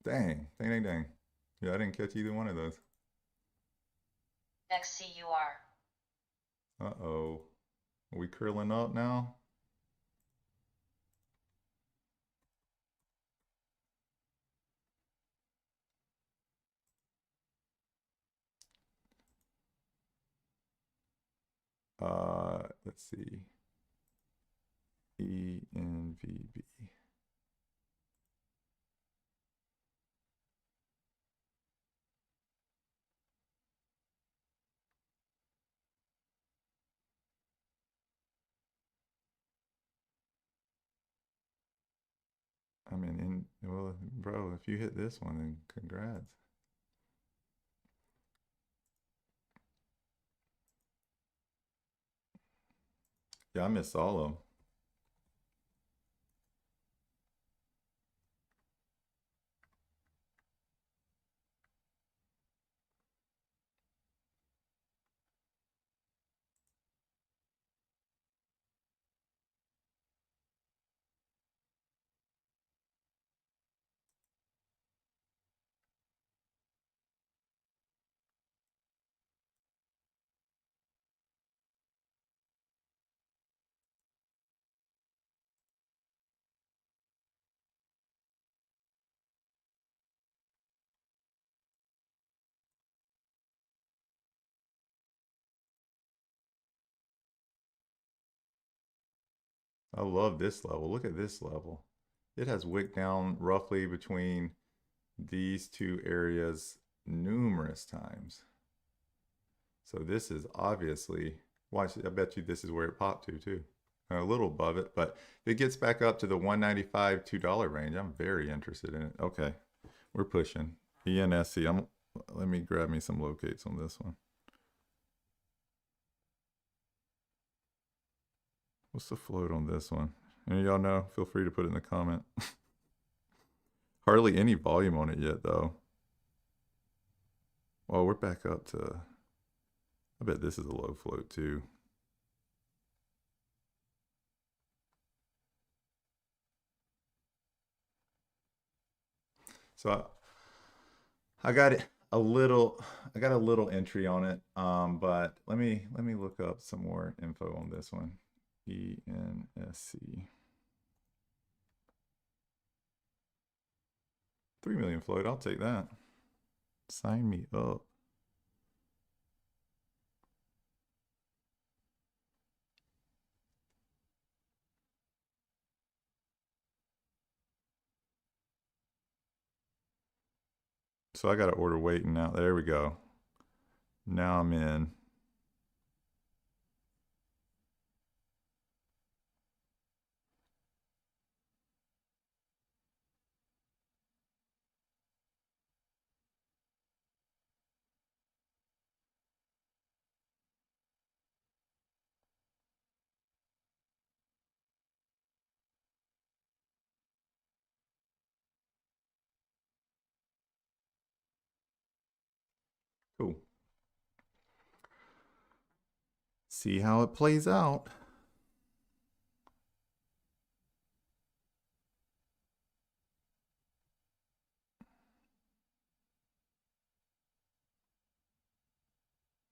Dang, dang, dang, dang. Yeah, I didn't catch either one of those. XCUR. Uh-oh. Are we curling up now? Let's see. ENVB. I mean, well, bro, if you hit this one, then congrats. Yeah, I missed all of them. I love this level. Look at this level. It has wicked down roughly between these two areas numerous times. So this is obviously, watch, I bet you this is where it popped to too. A little above it, but if it gets back up to the 195 $2 range, I'm very interested in it. Okay, we're pushing. ENSC, let me grab me some locates on this one. What's the float on this one? Any of y'all know? Feel free to put it in the comment. Hardly any volume on it yet, though. Well, we're back up to, I bet this is a low float too. So I got a little, I got a little entry on it, but let me look up some more info on this one. ENSC. 3 million float, I'll take that. Sign me up. So I got to order waiting now. There we go. Now I'm in. Cool. See how it plays out.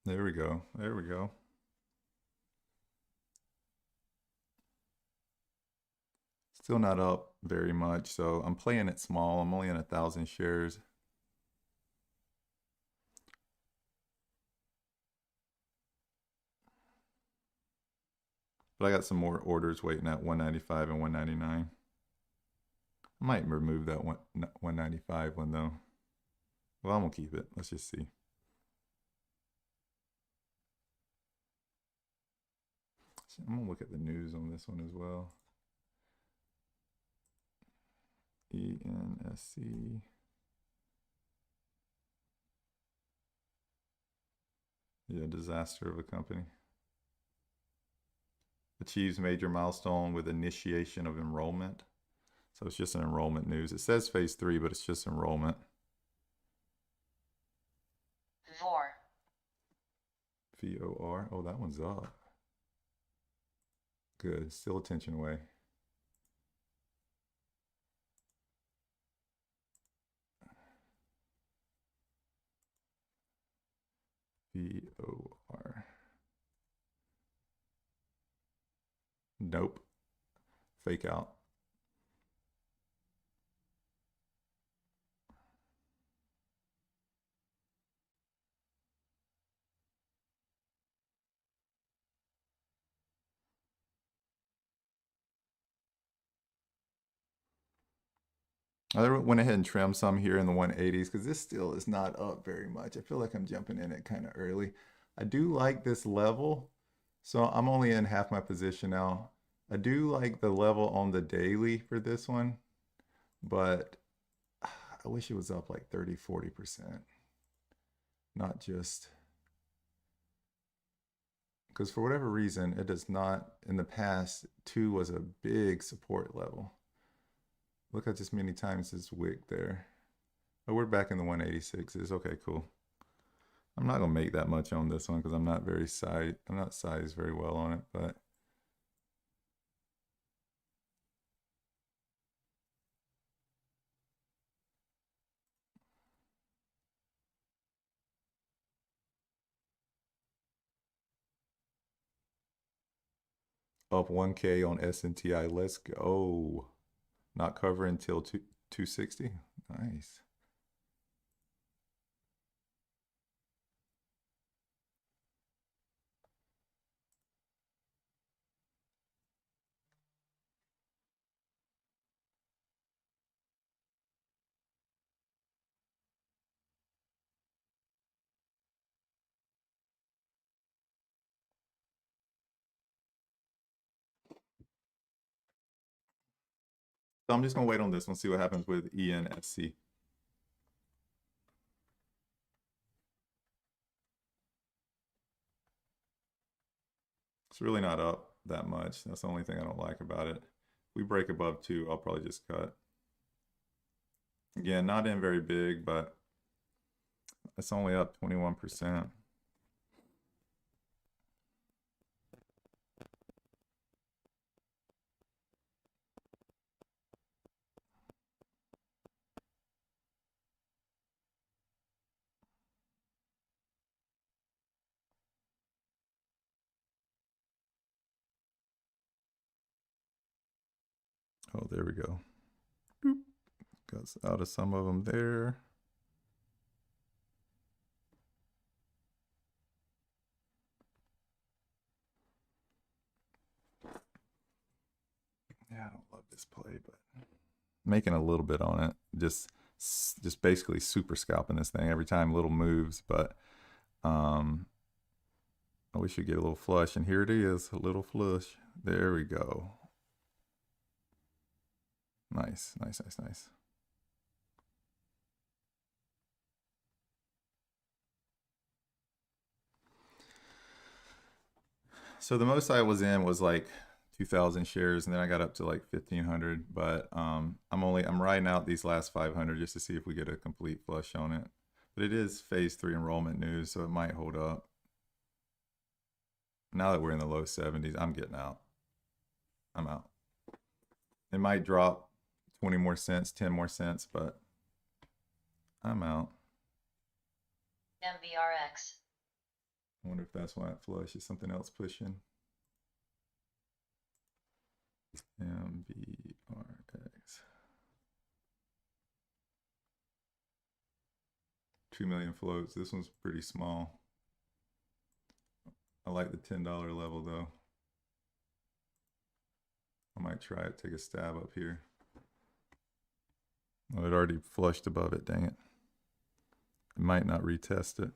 There we go. There we go. Still not up very much, so I'm playing it small. I'm only in 1,000 shares. But I got some more orders waiting at 195 and 199. I might remove that 195 one though. Well, I'm gonna keep it. Let's just see. I'm gonna look at the news on this one as well. ENSC. Yeah, disaster of a company. Achieves major milestone with initiation of enrollment. So it's just an enrollment news. It says phase 3, but it's just enrollment. VOR. Oh, that one's up. Good. Still attention away. VOR. Nope. Fake out. I went ahead and trimmed some here in the 180s because this still is not up very much. I feel like I'm jumping in it kind of early. I do like this level, so I'm only in half my position now. I do like the level on the daily for this one, but I wish it was up like 30, 40%. Not just because for whatever reason, it does not, in the past, 2 was a big support level. Look at just many times this wick there. Oh, we're back in the 186s. Okay, cool. I'm not gonna make that much on this one because I'm not sized very well on it, but up 1K on S&TI. Let's go. Not cover until 260. Nice. So I'm just gonna wait on this one, see what happens with ENSC. It's really not up that much. That's the only thing I don't like about it. If we break above 2, I'll probably just cut. Again, not in very big, but it's only up 21%. Oh, there we go. Got out of some of them there. Yeah, I don't love this play, but making a little bit on it. Just basically super scalping this thing every time, little moves. But we should get a little flush, and here it is, a little flush. There we go. Nice, nice, nice, nice. So the most I was in was like 2,000 shares, and then I got up to like 1,500. But I'm riding out these last 500 just to see if we get a complete flush on it. But it is phase 3 enrollment news, so it might hold up. Now that we're in the low 70s, I'm getting out. I'm out. It might drop 20 more cents, 10 more cents, but I'm out. MVRX. I wonder if that's why it flushes. Something else pushing. MVRX. 2 million floats. This one's pretty small. I like the $10 level though. I might try it, take a stab up here. Oh, it already flushed above it, dang it. I might not retest it.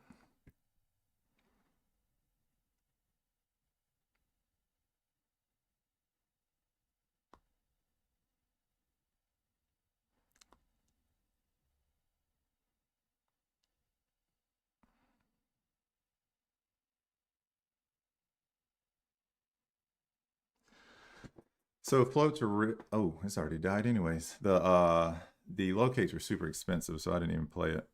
So floats are oh, it's already died anyways. The locates were super expensive, so I didn't even play it.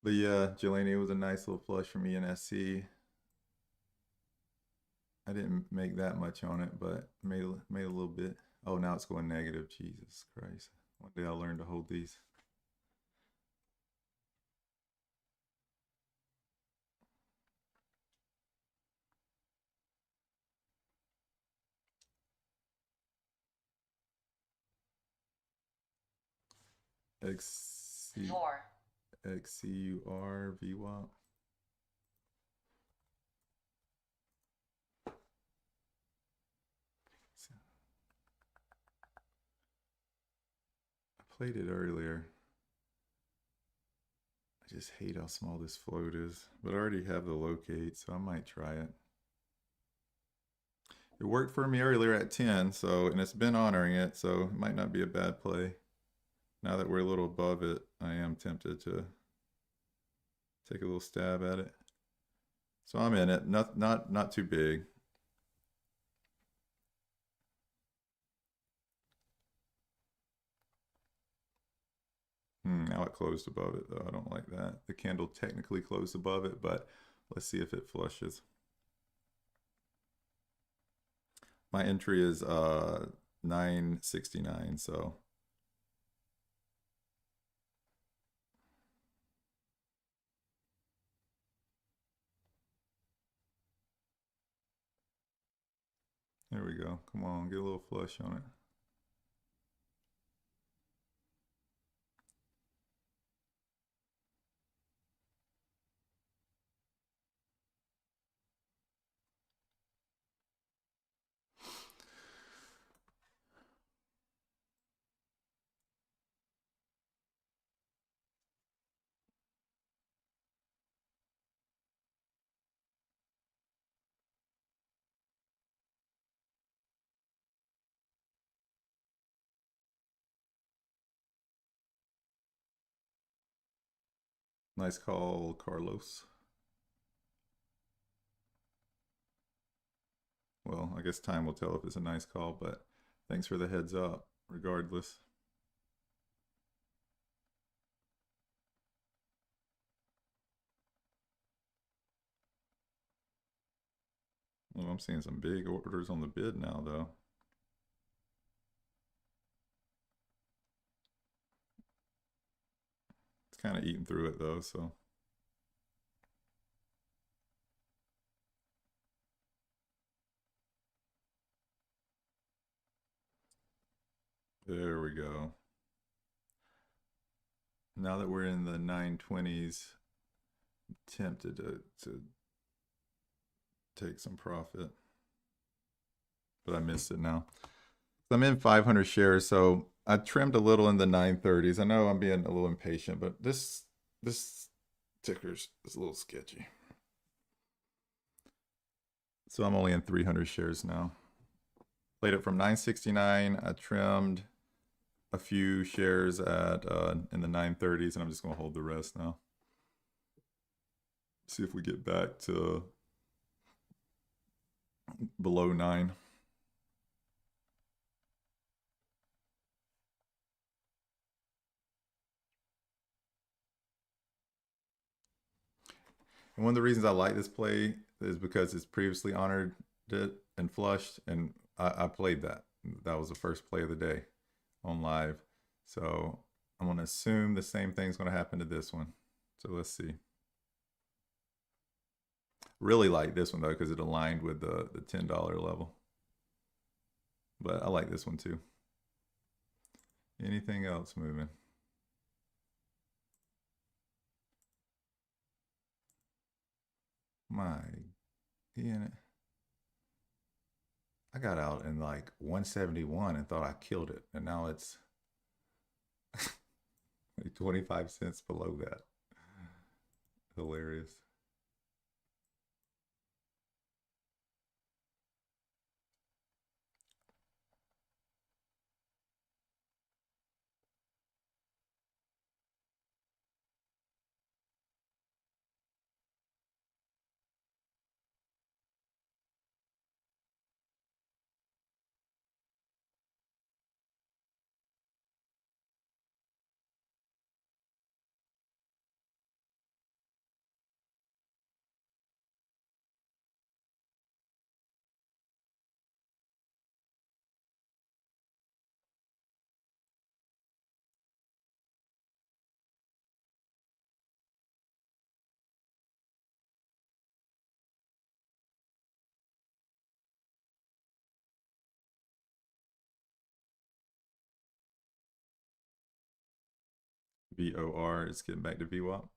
But yeah, Jelani was a nice little flush from ENSC. I didn't make that much on it, but made a little bit. Oh, now it's going negative. Jesus Christ. One day I'll learn to hold these. XCUR VWAP. I played it earlier. I just hate how small this float is, but I already have the locate, so I might try it. It worked for me earlier at 10, so, and it's been honoring it, so it might not be a bad play. Now that we're a little above it, I am tempted to take a little stab at it. So I'm in it, not too big. Now it closed above it though. I don't like that. The candle technically closed above it, but let's see if it flushes. My entry is 969, so there we go. Come on, get a little flush on it. Nice call, Carlos. Well, I guess time will tell if it's a nice call, but thanks for the heads up, regardless. Well, I'm seeing some big orders on the bid now, though. It's kind of eating through it, though, so. There we go. Now that we're in the 920s, I'm tempted to take some profit, but I missed it now. So I'm in 500 shares, so I trimmed a little in the 930s. I know I'm being a little impatient, but this ticker's is a little sketchy. So I'm only in 300 shares now. Played it from 969. I trimmed a few shares at in the 930s, and I'm just gonna hold the rest now. See if we get back to below 9. And one of the reasons I like this play is because it's previously honored it and flushed, and I played that. That was the first play of the day on live. So I'm going to assume the same thing's going to happen to this one. So let's see. Really like this one, though, because it aligned with the $10 level. But I like this one, too. Anything else moving? My, I got out in like 171 and thought I killed it, and now it's like 25 cents below that. Hilarious. VOR, it's getting back to VWAP.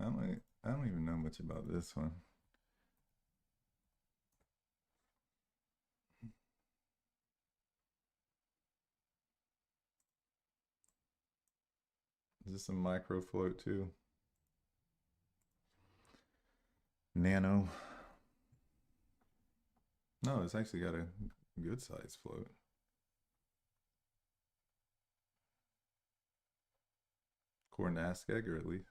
I don't even know much about this one. Is this a micro float too? Nano. No, it's actually got a good size float. According to AskEdgar, at least.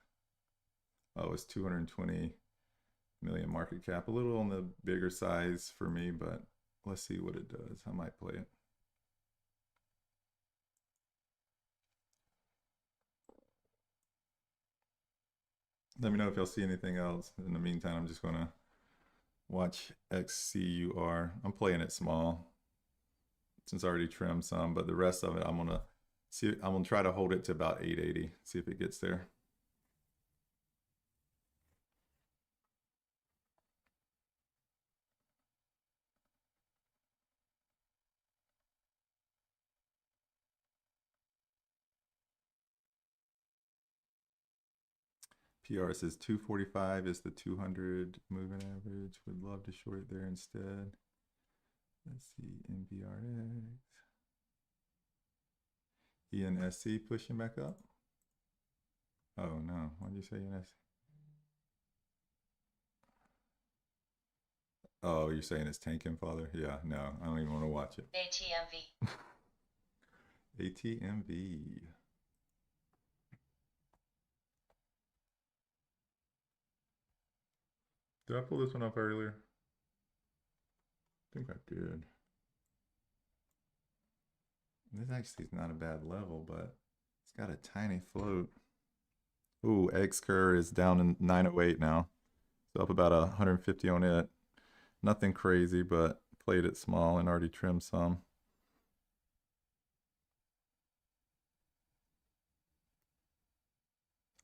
Oh, it's 220 million market cap. A little on the bigger size for me, but let's see what it does. I might play it. Let me know if y'all see anything else. In the meantime, I'm just gonna watch XCUR. I'm playing it small since I already trimmed some, but the rest of it I'm gonna see. I'm gonna try to hold it to about 880. See if it gets there. PR says 245 is the 200 moving average. Would love to short it there instead. Let's see, NBRX. ENSC pushing back up. Oh no, why did you say ENSC? Oh, you're saying it's tanking, Father? Yeah, no, I don't even want to watch it. ATMV. ATMV. Did I pull this one up earlier? I think I did. This actually is not a bad level, but it's got a tiny float. Ooh, AskEdgar is down in 908 now. So up about 150 on it. Nothing crazy, but played it small and already trimmed some.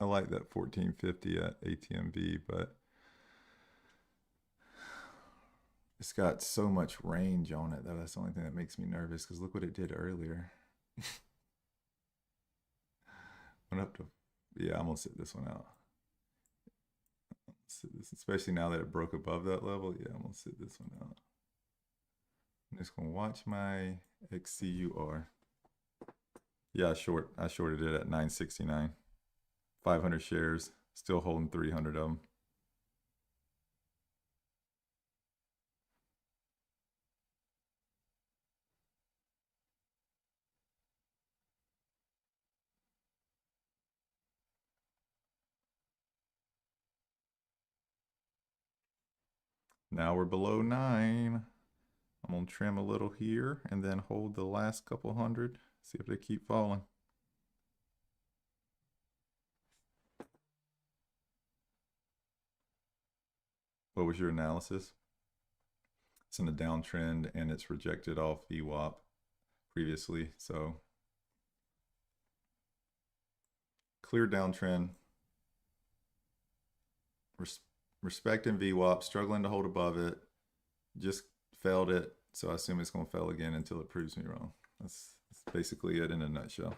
I like that 1450 at ATMV, but it's got so much range on it that that's the only thing that makes me nervous, because look what it did earlier. Went up to, yeah, I'm gonna sit this one out. Sit this, especially now that it broke above that level. Yeah, I'm gonna sit this one out. I'm just gonna watch my XCUR. Yeah, I shorted it at 969. 500 shares, still holding 300 of them. Now we're below 9. I'm gonna trim a little here and then hold the last couple hundred, see if they keep falling. What was your analysis? It's in a downtrend and it's rejected off VWAP previously, so clear downtrend. Respecting VWAP, struggling to hold above it, just failed it, so I assume it's going to fail again until it proves me wrong. That's basically it in a nutshell.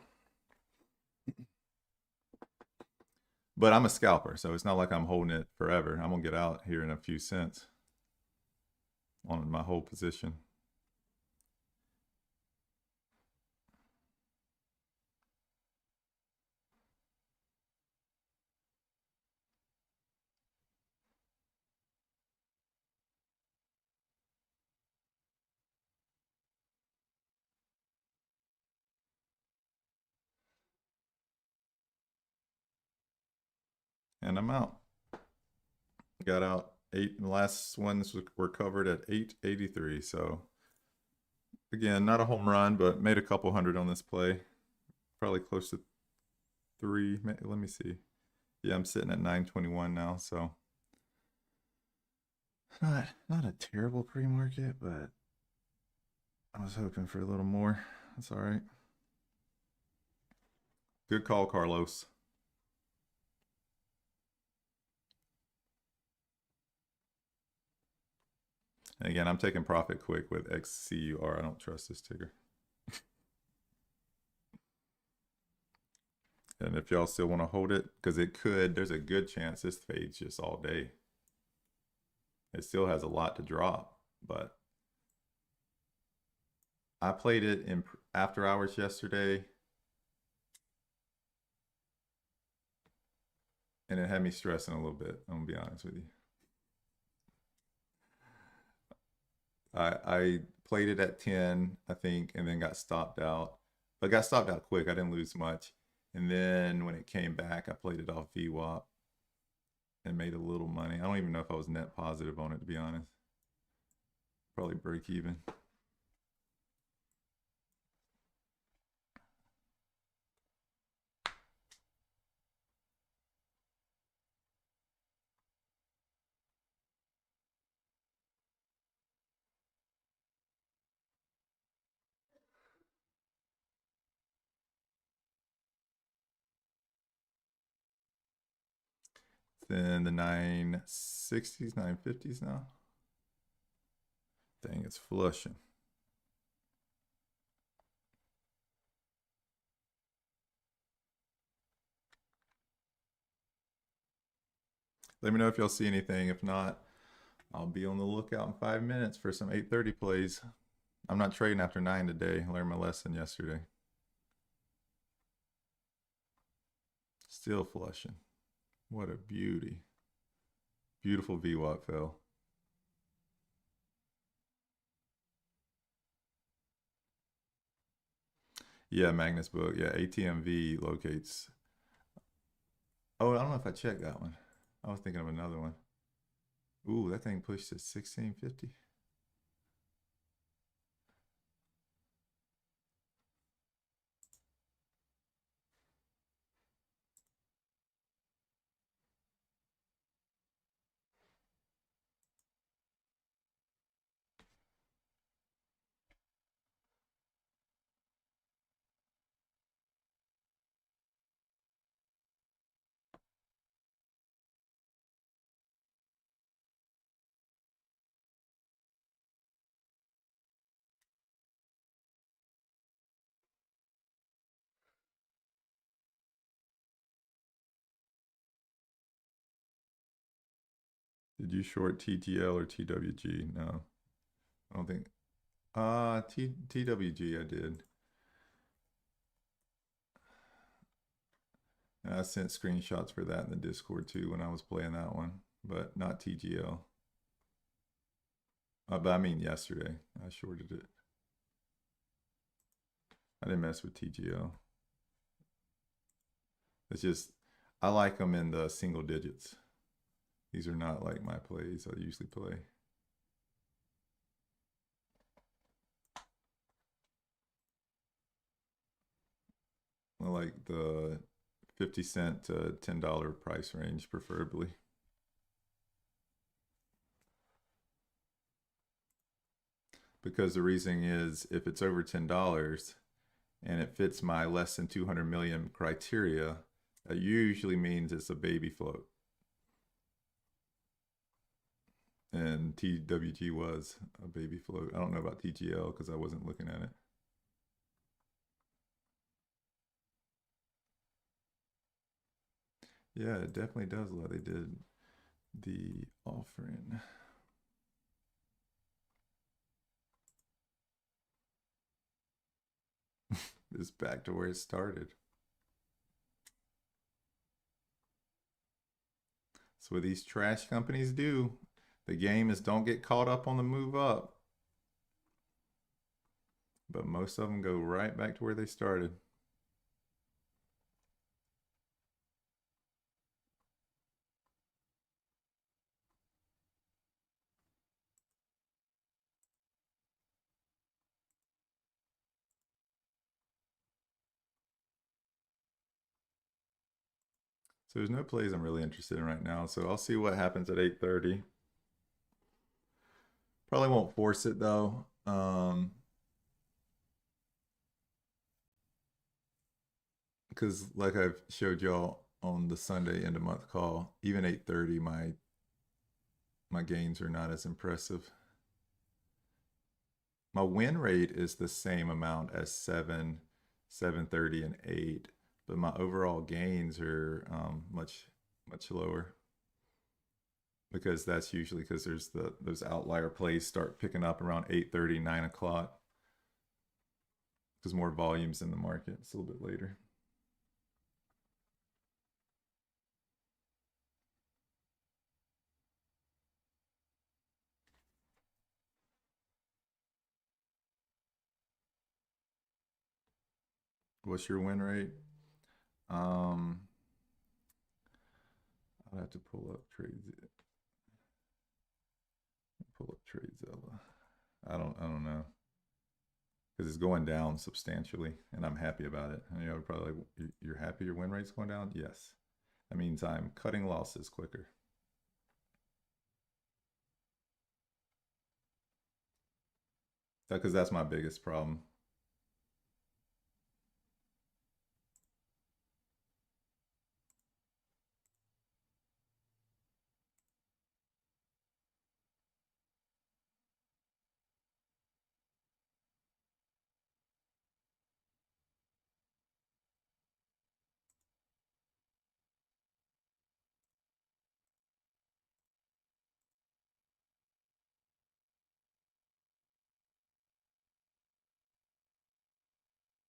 But I'm a scalper, so it's not like I'm holding it forever. I'm going to get out here in a few cents on my whole position. And I'm out. Got out 8, and the last ones were covered at 883. So again, not a home run, but made a couple hundred on this play. Probably close to 3. Let me see. Yeah, I'm sitting at 921 now, so not a terrible pre-market, but I was hoping for a little more. That's all right. Good call, Carlos. And again, I'm taking profit quick with XCUR. I don't trust this ticker. And if y'all still want to hold it, because it could, there's a good chance this fades just all day. It still has a lot to drop, but I played it in after hours yesterday, and it had me stressing a little bit. I'm gonna be honest with you. I played it at 10, I think, and then got stopped out. But got stopped out quick. I didn't lose much. And then when it came back, I played it off VWAP and made a little money. I don't even know if I was net positive on it, to be honest. Probably break even. Then the 960s, 950s now. Dang, it's flushing. Let me know if y'all see anything. If not, I'll be on the lookout in 5 minutes for some 8:30 plays. I'm not trading after 9 today. I learned my lesson yesterday. Still flushing. What a beauty. Beautiful VWAP fell. Yeah, Magnus book. Yeah, ATMV locates. Oh, I don't know if I checked that one. I was thinking of another one. Ooh, that thing pushed to 1650. Did you short TGL or TWG? No, I don't think. TWG I did. And I sent screenshots for that in the Discord too when I was playing that one, but not TGL. But I mean yesterday, I shorted it. I didn't mess with TGL. It's just, I like them in the single digits. These are not like my plays I usually play. I like the 50 cent to $10 price range, preferably. Because the reasoning is if it's over $10 and it fits my less than 200 million criteria, that usually means it's a baby float. And TWG was a baby float. I don't know about TGL because I wasn't looking at it. Yeah, it definitely does look. They did the offering. It's back to where it started. That's what these trash companies do. The game is don't get caught up on the move up. But most of them go right back to where they started. So there's no plays I'm really interested in right now. So I'll see what happens at 8:30. Probably won't force it though. Because like I've showed y'all on the Sunday end of month call, even 8:30, my gains are not as impressive. My win rate is the same amount as 7, 7:30, and 8, but my overall gains are much lower because that's usually because there's those outlier plays start picking up around 8:30, 9 o'clock because more volumes in the market. It's a little bit later. What's your win rate? Um, I'll have to pull up TradeZella. I don't know because it's going down substantially, and I'm happy about it. And you're probably like, you're happy your win rate's going down? Yes, that means I'm cutting losses quicker. Because that's my biggest problem.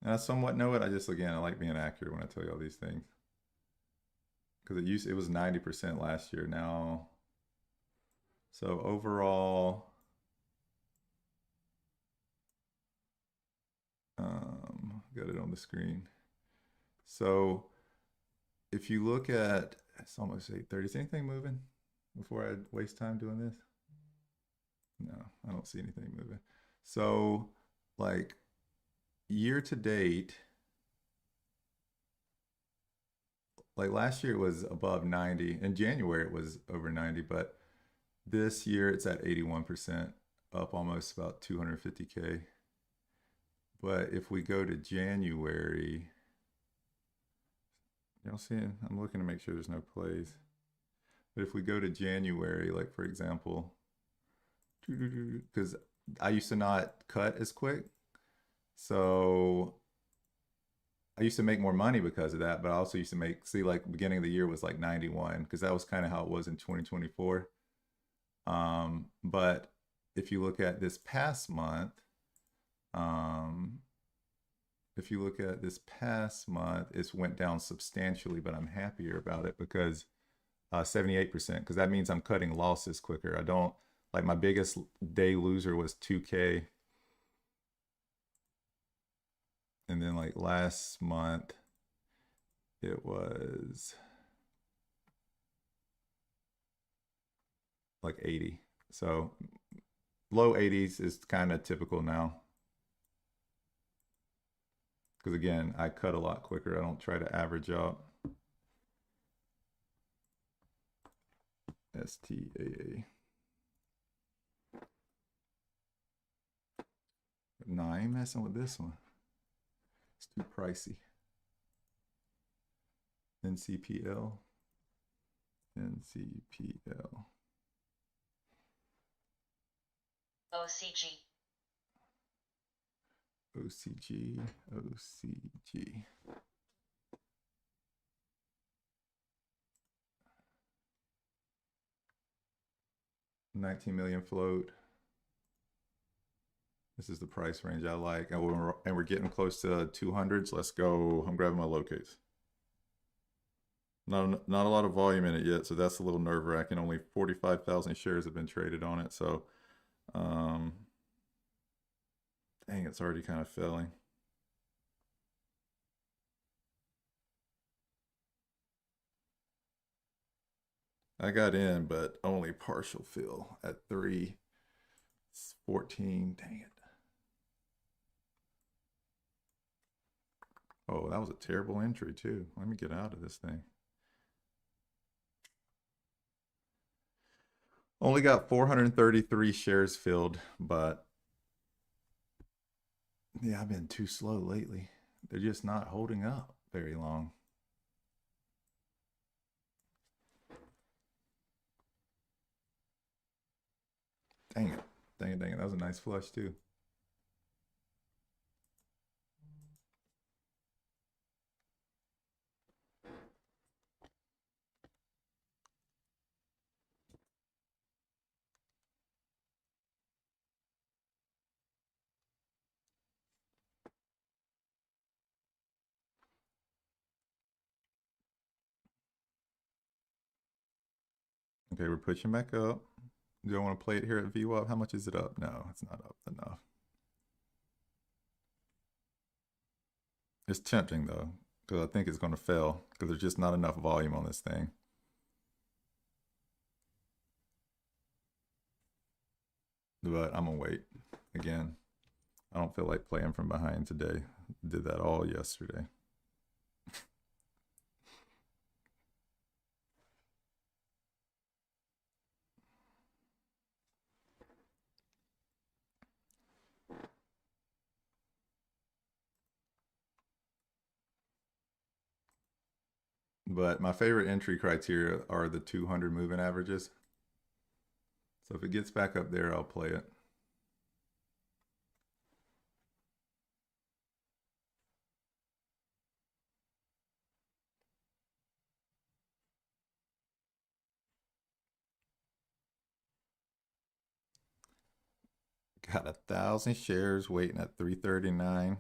And I somewhat know it. I just, again, I like being accurate when I tell you all these things. Because it was 90% last year. Now, so overall, got it on the screen. So if you look at, it's almost 8:30. Is anything moving? before I waste time doing this? No, I don't see anything moving. So, like, year to date, like last year it was above 90. In January it was over 90, but this year it's at 81%, up almost about 250K. But if we go to January, y'all seeing? I'm looking to make sure there's no plays. But if we go to January, like for example, because I used to not cut as quick, so I used to make more money because of that. But I also used to see like beginning of the year was like 91 because that was kind of how it was in 2024. But if you look at this past month, if you look at this past month, it's went down substantially, but I'm happier about it because 78%, because that means I'm cutting losses quicker. I don't, like my biggest day loser was 2K. And then like last month, it was like 80. So low 80s is kind of typical now. Because again, I cut a lot quicker. I don't try to average out. STAA. Nah, I ain't messing with this one. It's too pricey. NCPL. NCPL. OCG. OCG. OCG. $19 million float. This is the price range I like, and we're getting close to 200s. Let's go. I'm grabbing my locates. Not a lot of volume in it yet, so that's a little nerve-wracking. Only 45,000 shares have been traded on it, so dang, it's already kind of failing. I got in, but only partial fill at 314. Dang it. Oh, that was a terrible entry too. Let me get out of this thing. Only got 433 shares filled, but yeah, I've been too slow lately. They're just not holding up very long. Dang it. Dang it, dang it. That was a nice flush too. Okay, we're pushing back up. Do I want to play it here at VWAP? How much is it up? No, it's not up enough. It's tempting though, because I think it's going to fail because there's just not enough volume on this thing. But I'm going to wait. Again, I don't feel like playing from behind today. Did that all yesterday. But my favorite entry criteria are the 200 moving averages. So if it gets back up there, I'll play it. Got 1,000 shares waiting at 339.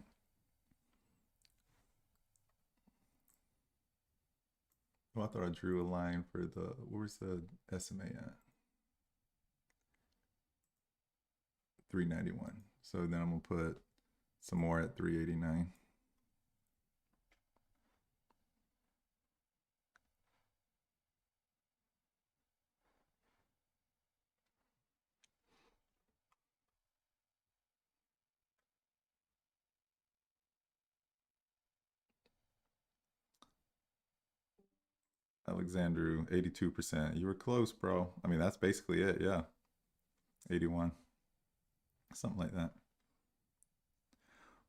Well, I thought I drew a line for the, where's the SMA at? 391. So then I'm gonna put some more at 389. Alexandru, 82%. You were close, bro. I mean, that's basically it. Yeah. 81. Something like that.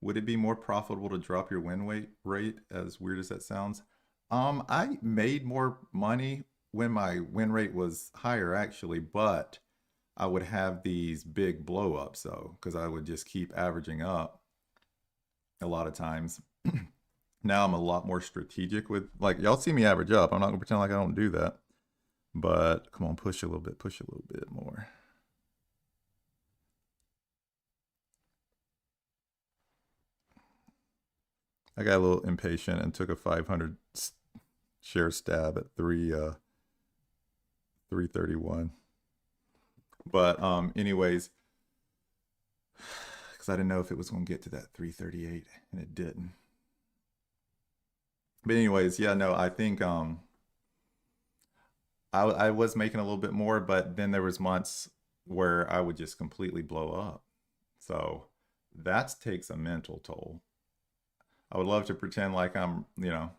Would it be more profitable to drop your rate, as weird as that sounds? I made more money when my win rate was higher, actually, but I would have these big blow ups though, because I would just keep averaging up a lot of times. Now I'm a lot more strategic with, like, y'all see me average up. I'm not gonna pretend like I don't do that. But come on, push a little bit more. I got a little impatient and took a 500 share stab at 331. But anyways, because I didn't know if it was going to get to that 338, and it didn't. But anyways, yeah, no, I think I was making a little bit more, but then there was months where I would just completely blow up. So that takes a mental toll. I would love to pretend like I'm, it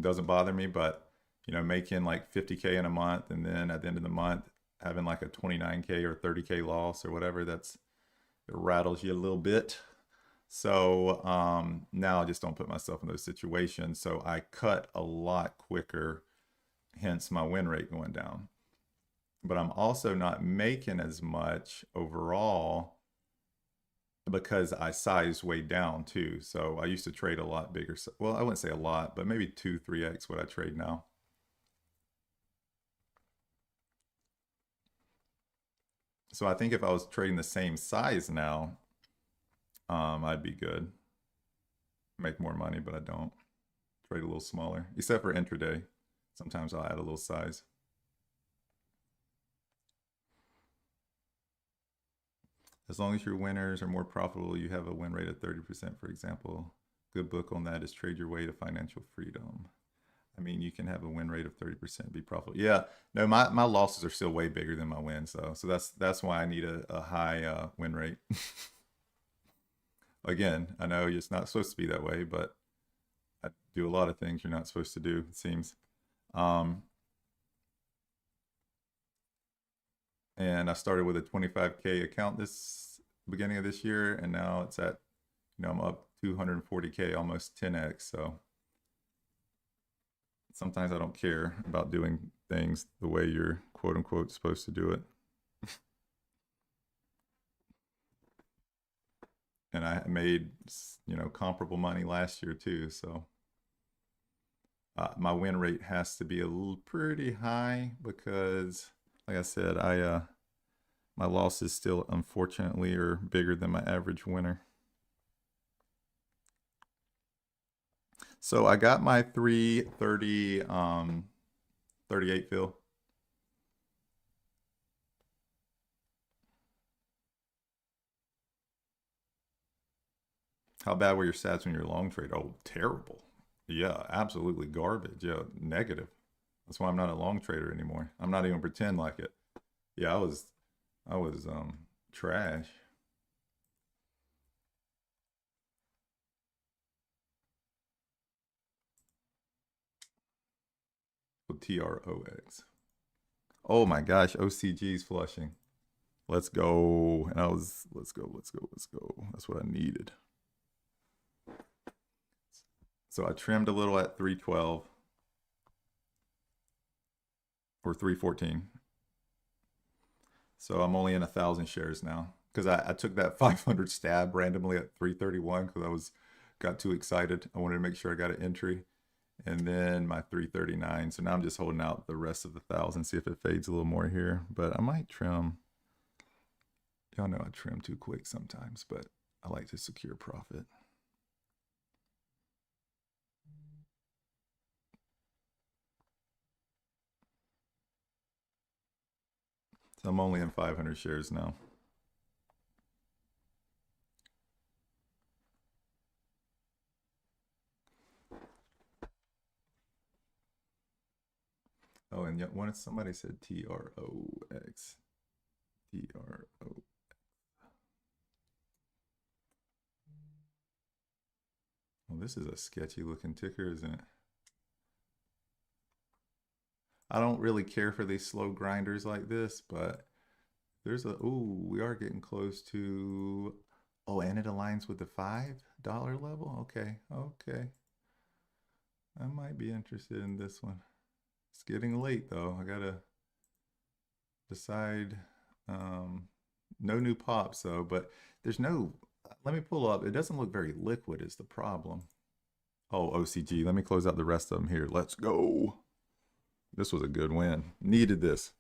doesn't bother me, but making like 50K in a month, and then at the end of the month having like a 29K or 30K loss or whatever, it rattles you a little bit. So now I just don't put myself in those situations. So I cut a lot quicker, hence my win rate going down. But I'm also not making as much overall because I sized way down too. So I used to trade a lot bigger. Well, I wouldn't say a lot, but maybe 2-3x what I trade now. So I think if I was trading the same size now, I'd be good. Make more money, but I don't. Trade a little smaller, except for intraday. Sometimes I'll add a little size. As long as your winners are more profitable, you have a win rate of 30%, for example. Good book on that is Trade Your Way to Financial Freedom. I mean, you can have a win rate of 30%, be profitable. Yeah, no, my losses are still way bigger than my wins, though. So that's why I need a high win rate. Again, I know it's not supposed to be that way, but I do a lot of things you're not supposed to do, it seems. And I started with a 25K account this beginning of this year, and now it's at, I'm up 240K, almost 10x. So sometimes I don't care about doing things the way you're quote unquote supposed to do it. And I made, comparable money last year too. So my win rate has to be pretty high because, like I said, my losses still unfortunately are bigger than my average winner. So I got my 330 38 fill. How bad were your stats when you're long trade? Oh, terrible. Yeah, absolutely garbage. Yeah, negative. That's why I'm not a long trader anymore. I'm not even pretend like it. Yeah, I was trash. With TROX. Oh my gosh, OCG's flushing. Let's go. And let's go. That's what I needed. So I trimmed a little at 312 or 314. So I'm only in 1,000 shares now because I took that 500 stab randomly at 331 because got too excited. I wanted to make sure I got an entry, and then my 339. So now I'm just holding out the rest of the 1,000, see if it fades a little more here. But I might trim. Y'all know I trim too quick sometimes, but I like to secure profit. So I'm only in 500 shares now. Oh, and yet somebody said TROX. TRO. Well, this is a sketchy looking ticker, isn't it? I don't really care for these slow grinders like this, but there's a, ooh, we are getting close to, oh, and it aligns with the $5 level. Okay, okay. I might be interested in this one. It's getting late though. I gotta decide. Um, no new pops though, but there's no, let me pull up. It doesn't look very liquid is the problem. Oh, OCG. Let me close out the rest of them here. Let's go. This was a good win. Needed this.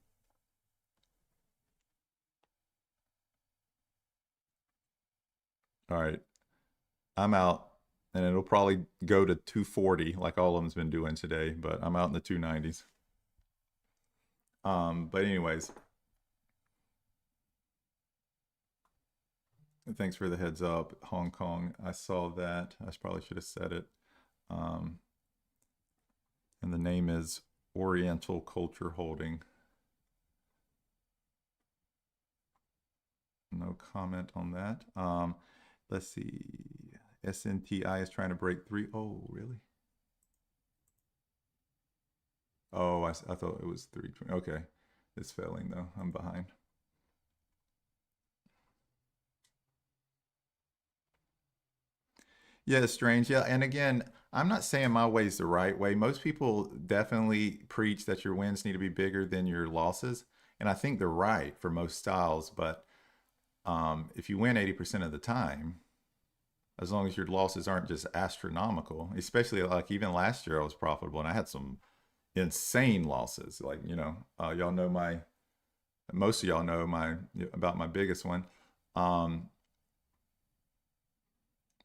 All right. I'm out. And it'll probably go to 240 like all of them's been doing today, but I'm out in the 290s. But anyways, thanks for the heads up, Hong Kong. I saw that. I probably should have said it. And the name is Oriental Culture Holding. No comment on that. Let's see. SNTI is trying to break 3. Oh, really? Oh, I thought it was 320. Okay. It's failing though. I'm behind. Yeah, it's strange. Yeah, and again, I'm not saying my way is the right way. Most people definitely preach that your wins need to be bigger than your losses, and I think they're right for most styles. But if you win 80% of the time, as long as your losses aren't just astronomical, especially like even last year I was profitable and I had some insane losses. Like y'all know most of y'all know about my biggest one,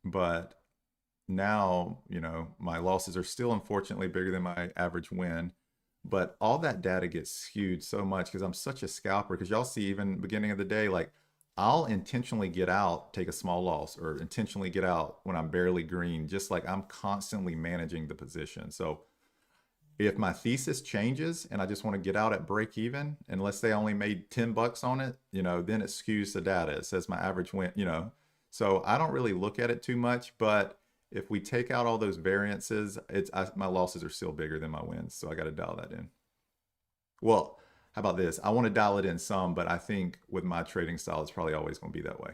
but now my losses are still unfortunately bigger than my average win, but all that data gets skewed so much because I'm such a scalper. Because y'all see even beginning of the day, like I'll intentionally get out, take a small loss, or intentionally get out when I'm barely green, just like I'm constantly managing the position. So if my thesis changes and I just want to get out at break even, and let's say I only made $10 on it, then it skews the data. It says my average win. So I don't really look at it too much, but if we take out all those variances, my losses are still bigger than my wins. So I got to dial that in. Well, how about this? I want to dial it in some, but I think with my trading style, it's probably always going to be that way.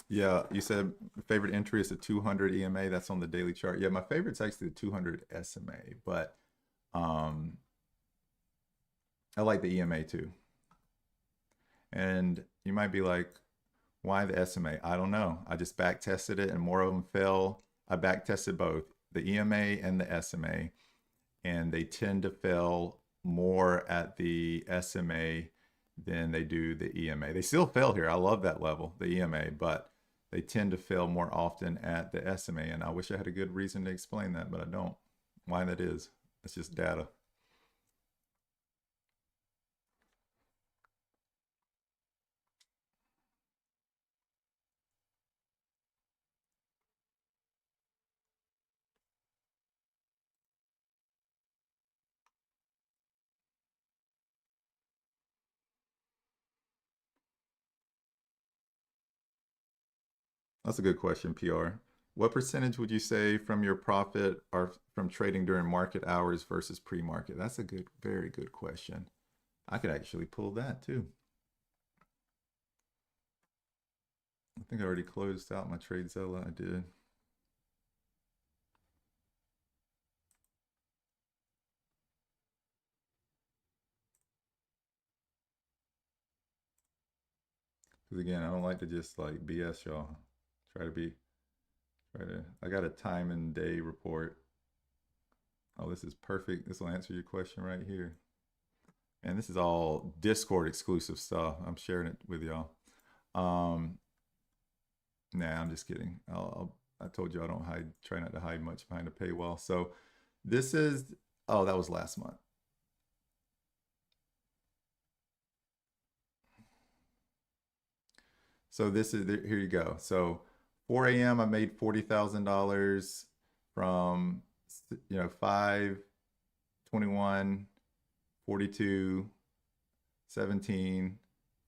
Yeah, you said favorite entry is the 200 EMA. That's on the daily chart. Yeah, my favorite's actually the 200 SMA, but um, I like the EMA too. And you might be like, why the SMA? I don't know. I just back tested it and more of them fell. I back tested both the EMA and the SMA, and they tend to fail more at the SMA than they do the EMA. They still fail here. I love that level, the EMA, but they tend to fail more often at the SMA. And I wish I had a good reason to explain that, but I don't. Why that is? It's just data. That's a good question, PR. What percentage would you say from your profit are from trading during market hours versus pre-market? That's a good, very good question. I could actually pull that too. I think I already closed out my TradeZella. I did. Because again, I don't like to just like BS y'all. Try to be, I got a time and day report. Oh, this is perfect. This will answer your question right here. And this is all Discord exclusive stuff. I'm sharing it with y'all. Nah, I'm just kidding. I told you I don't hide, try not to hide much behind a paywall. So this is, oh, that was last month. So this is, here you go. So 4 a.m. I made $40,000 from, 5, 21, 42, 17,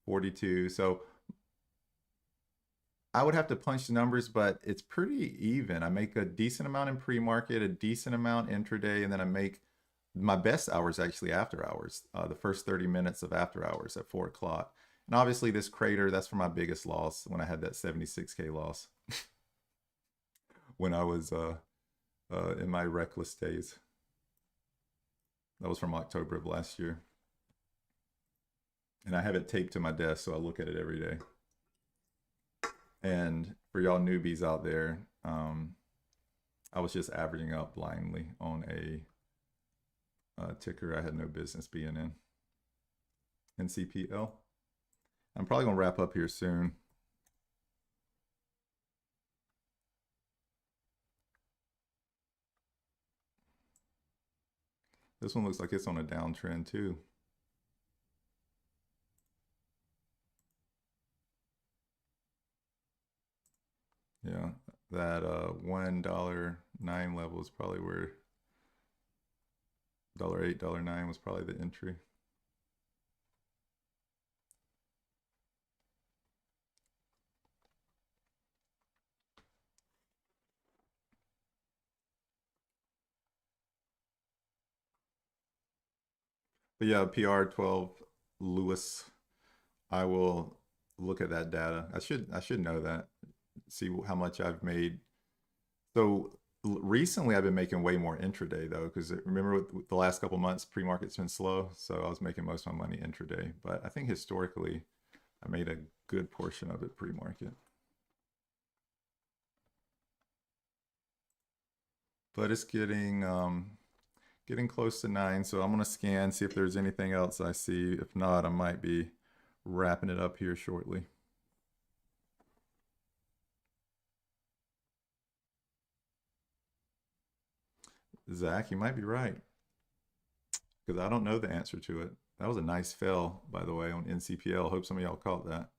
42. So I would have to punch the numbers, but it's pretty even. I make a decent amount in pre-market, a decent amount intraday, and then I make my best hours actually after hours, the first 30 minutes of after hours at 4 o'clock. And obviously this crater, that's for my biggest loss when I had that 76K loss when I was in my reckless days. That was from October of last year. And I have it taped to my desk, so I look at it every day. And for y'all newbies out there, I was just averaging out blindly on a ticker I had no business being in. NCPL. I'm probably going to wrap up here soon. This one looks like it's on a downtrend too. Yeah, that $1.09 level is probably where $8, $9 was probably the entry. But yeah, PR12 Lewis. I will look at that data. I should know that. See how much I've made. So recently I've been making way more intraday though, because remember with the last couple months pre-market's been slow, so I was making most of my money intraday. But I think historically I made a good portion of it pre-market. But it's getting close to 9, so I'm gonna scan, see if there's anything else I see. If not, I might be wrapping it up here shortly. Zach, you might be right, because I don't know the answer to it. That was a nice fail, by the way, on NCPL. Hope some of y'all caught that.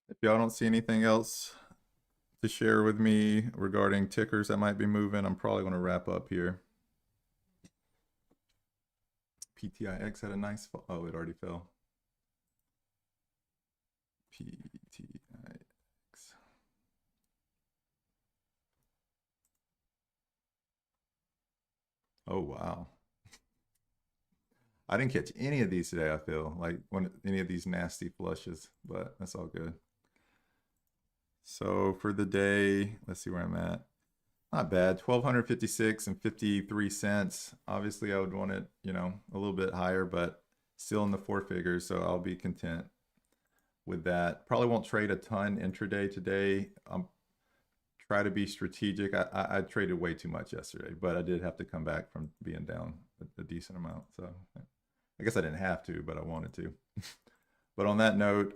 If y'all don't see anything else to share with me regarding tickers that might be moving, I'm probably going to wrap up here. PTIX had a nice fall. Oh, it already fell. PTIX. Oh, wow. I didn't catch any of these today, I feel like any of these nasty flushes, but that's all good. So for the day, let's see where I'm at. Not bad, 1,256 and 53 cents. Obviously, I would want it, a little bit higher, but still in the 4 figures, so I'll be content with that. Probably won't trade a ton intraday today. Try to be strategic. I traded way too much yesterday, but I did have to come back from being down a decent amount. So I guess I didn't have to, but I wanted to. But on that note,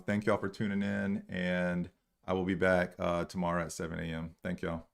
thank y'all for tuning in, and I will be back tomorrow at 7 a.m. Thank y'all.